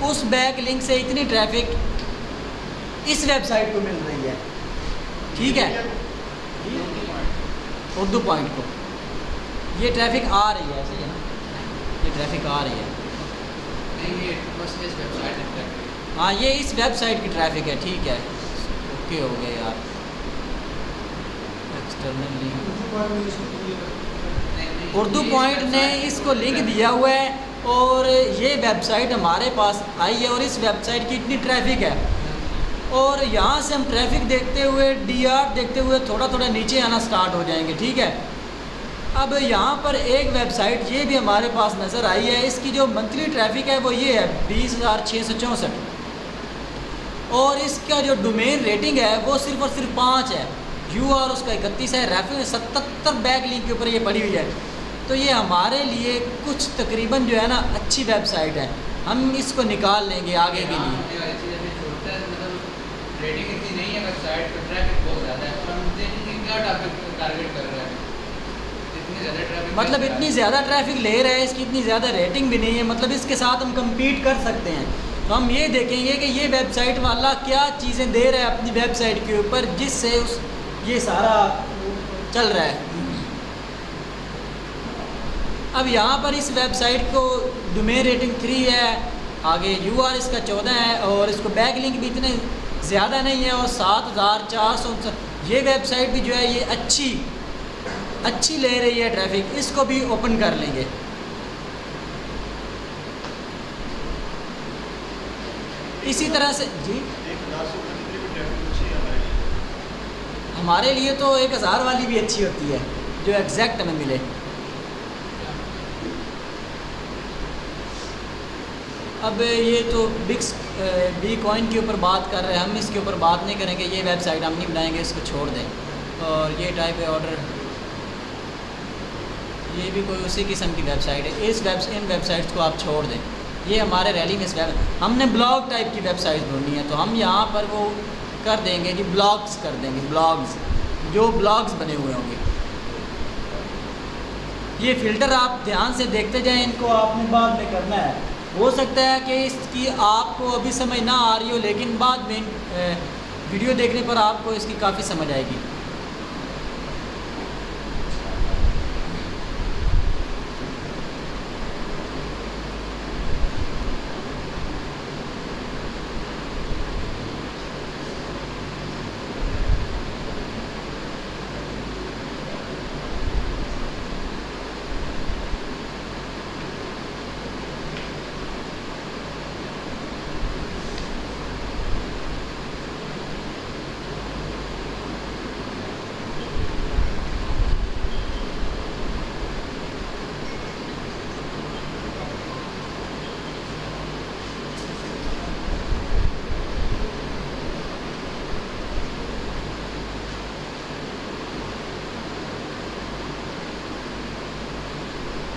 Speaker 1: उस बैक लिंक से इतनी ट्रैफिक इस वेबसाइट को मिल रही है, ठीक है, उर्दू पॉइंट को ये ट्रैफिक आ रही है, सही है ना, ये ट्रैफिक आ रही है। हाँ, ये इस वेबसाइट की ट्रैफिक है, ठीक है, ओके हो गया यार। एक्सटर्नल लिंक उर्दू पॉइंट ने इसको लिंक दिया हुआ है, और ये वेबसाइट हमारे पास आई है, और इस वेबसाइट की इतनी ट्रैफिक है, और यहाँ से हम ट्रैफिक देखते हुए, DR देखते हुए थोड़ा थोड़ा नीचे आना स्टार्ट हो जाएंगे, ठीक है। अब यहाँ पर एक वेबसाइट ये भी हमारे पास नज़र आई है, इसकी जो मंथली ट्रैफिक है वो ये है 20,664, और इसका जो डोमेन रेटिंग है वो सिर्फ और सिर्फ 5 है, UR उसका 31 है, रेफरेंस 77 बैक लिंक के ऊपर ये पड़ी हुई है। तो ये हमारे लिए कुछ तकरीबन जो है ना अच्छी वेबसाइट है, हम इसको निकाल लेंगे आगे के लिए।
Speaker 2: रेटिंग इतनी नहीं है वेबसाइट पर, ट्रैफिक बहुत ज़्यादा है। ज़्यादा ट्रैफिक,
Speaker 1: मतलब इतनी ज़्यादा ट्रैफिक ले रहा है, इसकी इतनी ज़्यादा रेटिंग भी नहीं है, मतलब इसके साथ हम compete कर सकते हैं। तो हम ये देखेंगे कि ये वेबसाइट वाला क्या चीज़ें दे रहा है अपनी वेबसाइट के ऊपर, जिससे उस ये सारा चल रहा है। अब यहाँ पर इस वेबसाइट को डोमेन रेटिंग 3 है, आगे UR इसका 14 है, और इसको बैक लिंक भी इतने ज़्यादा नहीं है, और 7400। ये वेबसाइट भी जो है ये अच्छी ले रही है ट्रैफिक, इसको भी ओपन कर लेंगे। इसी तरह से जी हमारे लिए तो 1000 वाली भी अच्छी होती है जो एग्जैक्ट हमें मिले। अब ये तो बी कॉइन के ऊपर बात कर रहे हैं, हम इसके ऊपर बात नहीं करेंगे, ये वेबसाइट हम नहीं बनाएंगे, इसको छोड़ दें। और ये टाइप है ऑर्डर, ये भी कोई उसी किस्म की वेबसाइट है। इन वेबसाइट्स को आप छोड़ दें, ये हमारे रैली में हमने ब्लॉग टाइप की वेबसाइट ढूंढनी है, तो हम यहाँ पर वो कर देंगे जी, ब्लॉग्स कर देंगे, ब्लॉग्स जो ब्लॉग्स बने हुए होंगे। ये फ़िल्टर आप ध्यान से देखते जाएं, इनको आपने बाद में करना है। हो सकता है कि इसकी आपको अभी समझ ना आ रही हो, लेकिन बाद में वीडियो देखने पर आपको इसकी काफ़ी समझ आएगी।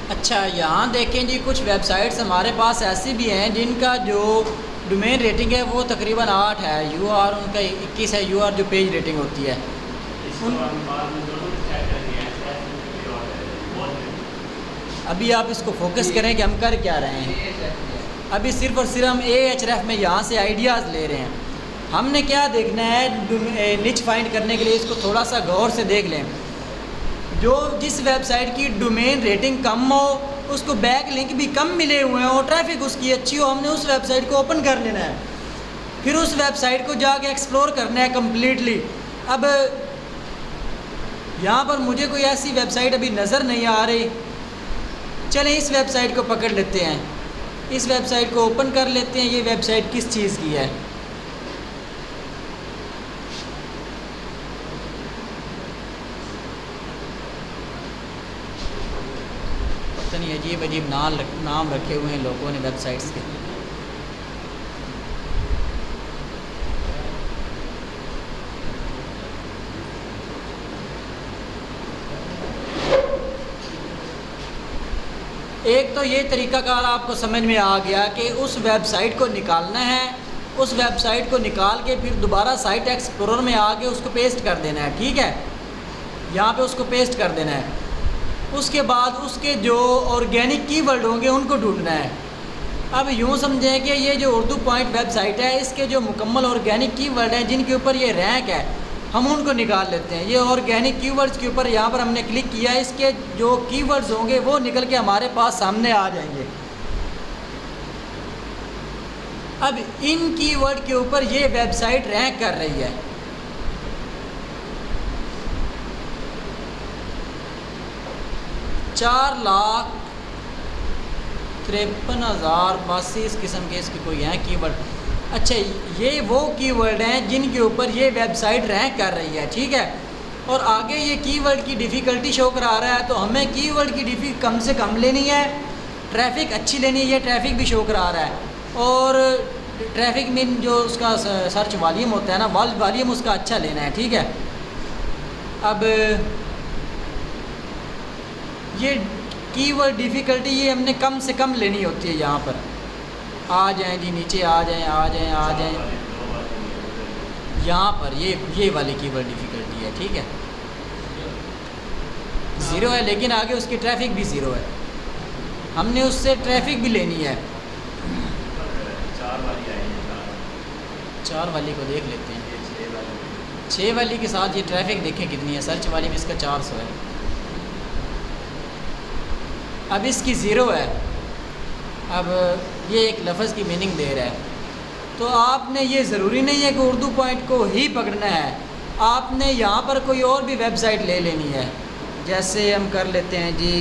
Speaker 1: अच्छा, यहाँ देखें जी, कुछ वेबसाइट्स हमारे पास ऐसी भी हैं जिनका जो डोमेन रेटिंग है वो तकरीबन 8 है, UR उनका 21 है, UR जो पेज रेटिंग होती है। अभी आप इसको फोकस करें कि हम कर क्या रहे हैं। अभी सिर्फ और सिर्फ हम Ahref में यहाँ से आइडियाज़ ले रहे हैं। हमने क्या देखना है, निच फाइंड करने के लिए इसको थोड़ा सा गौर से देख लें। जो जिस वेबसाइट की डोमेन रेटिंग कम हो, उसको बैक लिंक भी कम मिले हुए हैं और ट्रैफिक उसकी अच्छी हो, हमने उस वेबसाइट को ओपन कर लेना है, फिर उस वेबसाइट को जाके एक्सप्लोर करना है कम्प्लीटली। अब यहाँ पर मुझे कोई ऐसी वेबसाइट अभी नज़र नहीं आ रही, चलें इस वेबसाइट को पकड़ लेते हैं, इस वेबसाइट को ओपन कर लेते हैं। ये वेबसाइट किस चीज़ की है? पता नहीं, अजीब अजीब नाम रखे हुए हैं लोगों ने वेबसाइट्स के। एक तो ये तरीक़ाकार आपको समझ में आ गया कि उस वेबसाइट को निकालना है, उस वेबसाइट को निकाल के फिर दोबारा साइट एक्सप्लोरर में आके उसको पेस्ट कर देना है। ठीक है, यहाँ पे उसको पेस्ट कर देना है। उसके बाद उसके जो ऑर्गेनिक कीवर्ड होंगे उनको ढूंढना है। अब यूँ समझें कि ये जो उर्दू पॉइंट वेबसाइट है, इसके जो मुकम्मल ऑर्गेनिक कीवर्ड हैं जिनके ऊपर ये रैंक है, हम उनको निकाल लेते हैं। ये ऑर्गेनिक कीवर्ड्स के ऊपर यहाँ पर हमने क्लिक किया, इसके जो कीवर्ड्स होंगे वो निकल के हमारे पास सामने आ जाएंगे। अब इन कीवर्ड के ऊपर ये वेबसाइट रैंक कर रही है। चार लाख 53,000 बस इस किस्म के इसके कोई हैं कीवर्ड। अच्छा, ये वो कीवर्ड हैं जिनके ऊपर ये वेबसाइट रैंक कर रही है। ठीक है, और आगे ये कीवर्ड की डिफ़िकल्टी शो करा रहा है, तो हमें कीवर्ड की डिफ़िकल्टी कम से कम लेनी है, ट्रैफिक अच्छी लेनी है। ये ट्रैफिक भी शो करा रहा है, और ट्रैफिक मीन जो उसका सर्च वॉल्यूम होता है ना, वॉल्यूम उसका अच्छा लेना है। ठीक है, अब ये कीवर्ड डिफ़िकल्टी ये हमने कम से कम लेनी होती है। यहाँ पर आ जाएं जी, नीचे आ जाएं, आ जाएं, आ जाएं। यहाँ पर ये वाली कीवर्ड डिफ़िकल्टी है। ठीक है, ज़ीरो है, लेकिन आगे उसकी ट्रैफिक भी ज़ीरो है। हमने उससे ट्रैफिक भी लेनी है।
Speaker 2: 4 वाली आई है,
Speaker 1: 4 वाली को देख लेते हैं।
Speaker 2: 6 वाली
Speaker 1: 6 वाली के साथ ये ट्रैफिक देखें कितनी है। सर्च वाली में इसका 400 है। अब इसकी ज़ीरो है। अब ये एक लफ्ज़ की मीनिंग दे रहा है। तो आपने ये ज़रूरी नहीं है कि उर्दू पॉइंट को ही पकड़ना है, आपने यहाँ पर कोई और भी वेबसाइट ले लेनी है। जैसे हम कर लेते हैं जी,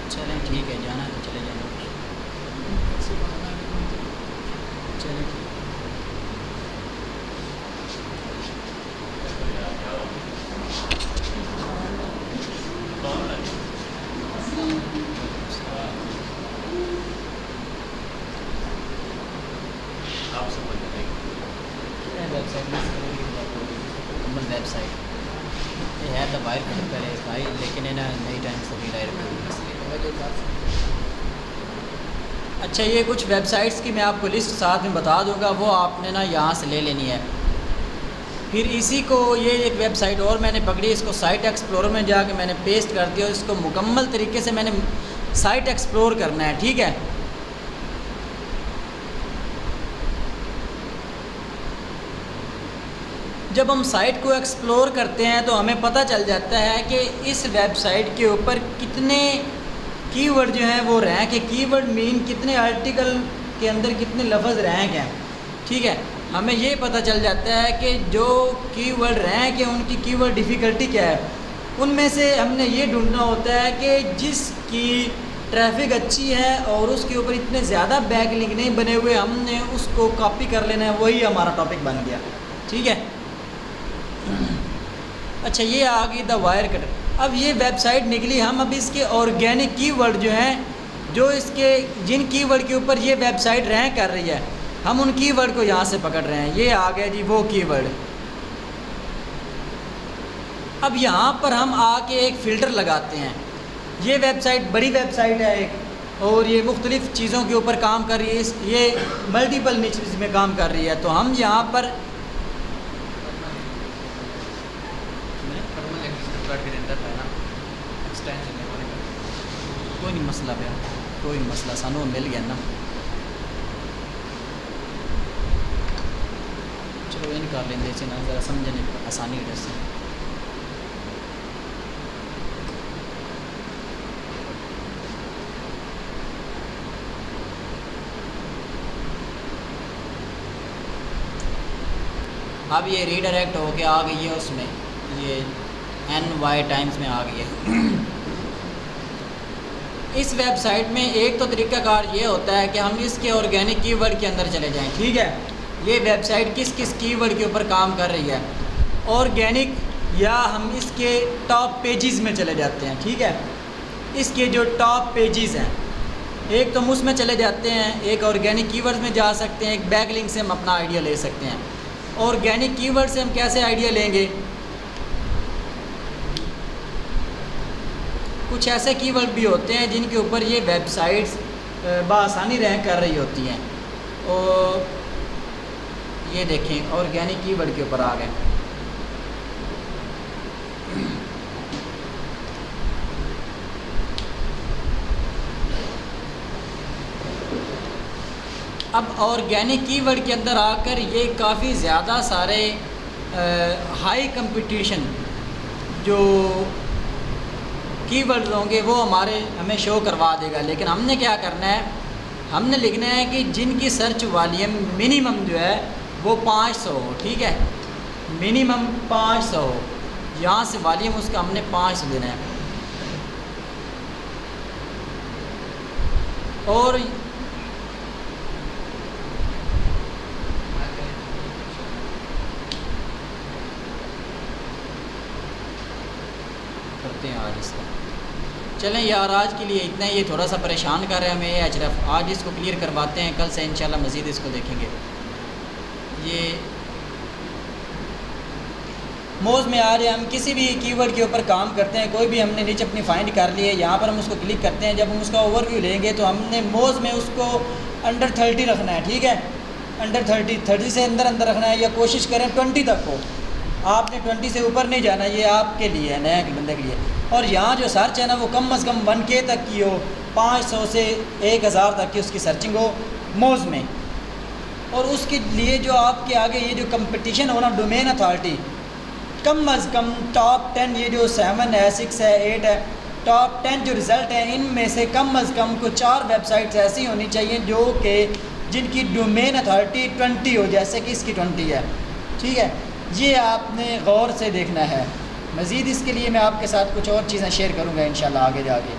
Speaker 1: चलें ठीक है, जाना तो चले जाना। चलें ठीक।
Speaker 2: कौन लगी? आप समझ रहे
Speaker 1: वेबसाइट नॉर्मल वेबसाइट ये है तो बाहर कर पहले भाई, लेकिन है ना नई टाइम से भी डायरेक्ट। अच्छा, ये कुछ वेबसाइट्स की मैं आपको लिस्ट साथ में बता दूंगा, वो आपने ना यहाँ से ले लेनी है। फिर इसी को ये एक वेबसाइट और मैंने पकड़ी, इसको साइट एक्सप्लोरर में जाके मैंने पेस्ट कर दिया। इसको मुकम्मल तरीके से मैंने साइट एक्सप्लोर करना है, ठीक है। जब हम साइट को एक्सप्लोर करते हैं तो हमें पता चल जाता है कि इस वेबसाइट के ऊपर कितने कीवर्ड जो हैं वो रैंक है, कीवर्ड मीन कितने आर्टिकल के अंदर कितने लफ्ज़ रैंक हैं, ठीक है। हमें ये पता चल जाता है कि जो कीवर्ड रैंक है उनकी कीवर्ड डिफ़िकल्टी क्या है। उनमें से हमने ये ढूंढना होता है कि जिसकी ट्रैफिक अच्छी है और उसके ऊपर इतने ज़्यादा बैकलिंक नहीं बने हुए, हमने उसको कॉपी कर लेना है, वही हमारा टॉपिक बन गया, ठीक है। अच्छा, ये आ गई द वायर कटर। अब ये वेबसाइट निकली, हम अब इसके ऑर्गेनिक कीवर्ड जो हैं, जो इसके जिन कीवर्ड के ऊपर ये वेबसाइट रैंक कर रही है, हम उन कीवर्ड को यहाँ से पकड़ रहे हैं। ये आ गया जी वो कीवर्ड। अब यहाँ पर हम आके एक फ़िल्टर लगाते हैं। ये वेबसाइट बड़ी वेबसाइट है एक, और ये मुख्तलिफ़ चीज़ों के ऊपर काम कर रही है, ये मल्टीपल निचेस में काम कर रही है। तो हम यहाँ पर कोई नहीं मसला पे, कोई मसला सानू मिल गया ना। चलो इन कर लेंगे इसे ना, ज़रा समझने आसानी है से। अब ये रीडायरेक्ट हो के आ गई है उसमें, ये NY टाइम्स में आ गई है। इस वेबसाइट में एक तो तरीक़ाकार ये होता है कि हम इसके ऑर्गेनिक कीवर्ड के अंदर चले जाएं, ठीक है। ये वेबसाइट किस किस कीवर्ड के ऊपर काम कर रही है ऑर्गेनिक, या हम इसके टॉप पेजेस में चले जाते हैं, ठीक है। इसके जो टॉप पेजेस हैं, एक तो हम उसमें चले जाते हैं, एक ऑर्गेनिक कीवर्ड्स में जा सकते हैं, एक बैकलिंक से हम अपना आइडिया ले सकते हैं। ऑर्गेनिक कीवर्ड से हम कैसे आइडिया लेंगे? कुछ ऐसे कीवर्ड भी होते हैं जिनके ऊपर ये वेबसाइट्स बआसानी रैंक कर रही होती हैं, और ये देखें ऑर्गेनिक कीवर्ड के ऊपर आ गए। अब ऑर्गेनिक कीवर्ड के अंदर आकर ये काफ़ी ज़्यादा सारे हाई कंपटीशन जो कीवर्ड्स होंगे वो हमें शो करवा देगा। लेकिन हमने क्या करना है, हमने लिखना है कि जिनकी सर्च वॉल्यूम मिनिमम जो है वो 500 हो, ठीक है। मिनिमम 500 हो, यहाँ से वॉल्यूम उसका हमने 500 देना है। और करते हैं आज इसका। चलें यार, आज के लिए इतना ही। ये थोड़ा सा परेशान कर रहा है हमें ये अजरफ, आज इसको क्लियर करवाते हैं, कल से इंशाल्लाह मज़ीद इसको देखेंगे। ये मोज़ में आ रहे हम किसी भी कीवर्ड के ऊपर काम करते हैं, कोई भी हमने नीचे अपनी फाइंड कर ली है, यहाँ पर हम उसको क्लिक करते हैं। जब हम उसका ओवरव्यू लेंगे तो हमने मोज़ में उसको अंडर 30 रखना है, ठीक है, अंडर 30 से अंदर अंदर रखना है, या कोशिश करें 20 तक हो। आपने 20 से ऊपर नहीं जाना, ये आपके लिए है, नया बंदे के लिए। और यहाँ जो सर्च है ना वो कम अज़ कम 1K तक की हो, 500 से 1000 तक की उसकी सर्चिंग हो मोज़ में। और उसके लिए जो आपके आगे ये जो कंपटीशन हो ना, डोमेन अथॉरिटी, कम अज़ कम टॉप 10, ये जो 7 है, 6 है, 8 है, टॉप 10 जो रिज़ल्ट है इनमें से कम अज़ कम को 4 वेबसाइट्स ऐसी होनी चाहिए जो कि जिनकी डोमेन अथॉरिटी 20 हो, जैसे कि इसकी 20 है, ठीक है। ये आपने गौर से देखना है। मज़ीद इसके लिए मैं आपके साथ कुछ और चीज़ें शेयर करूँगा इंशाल्लाह आगे जाके।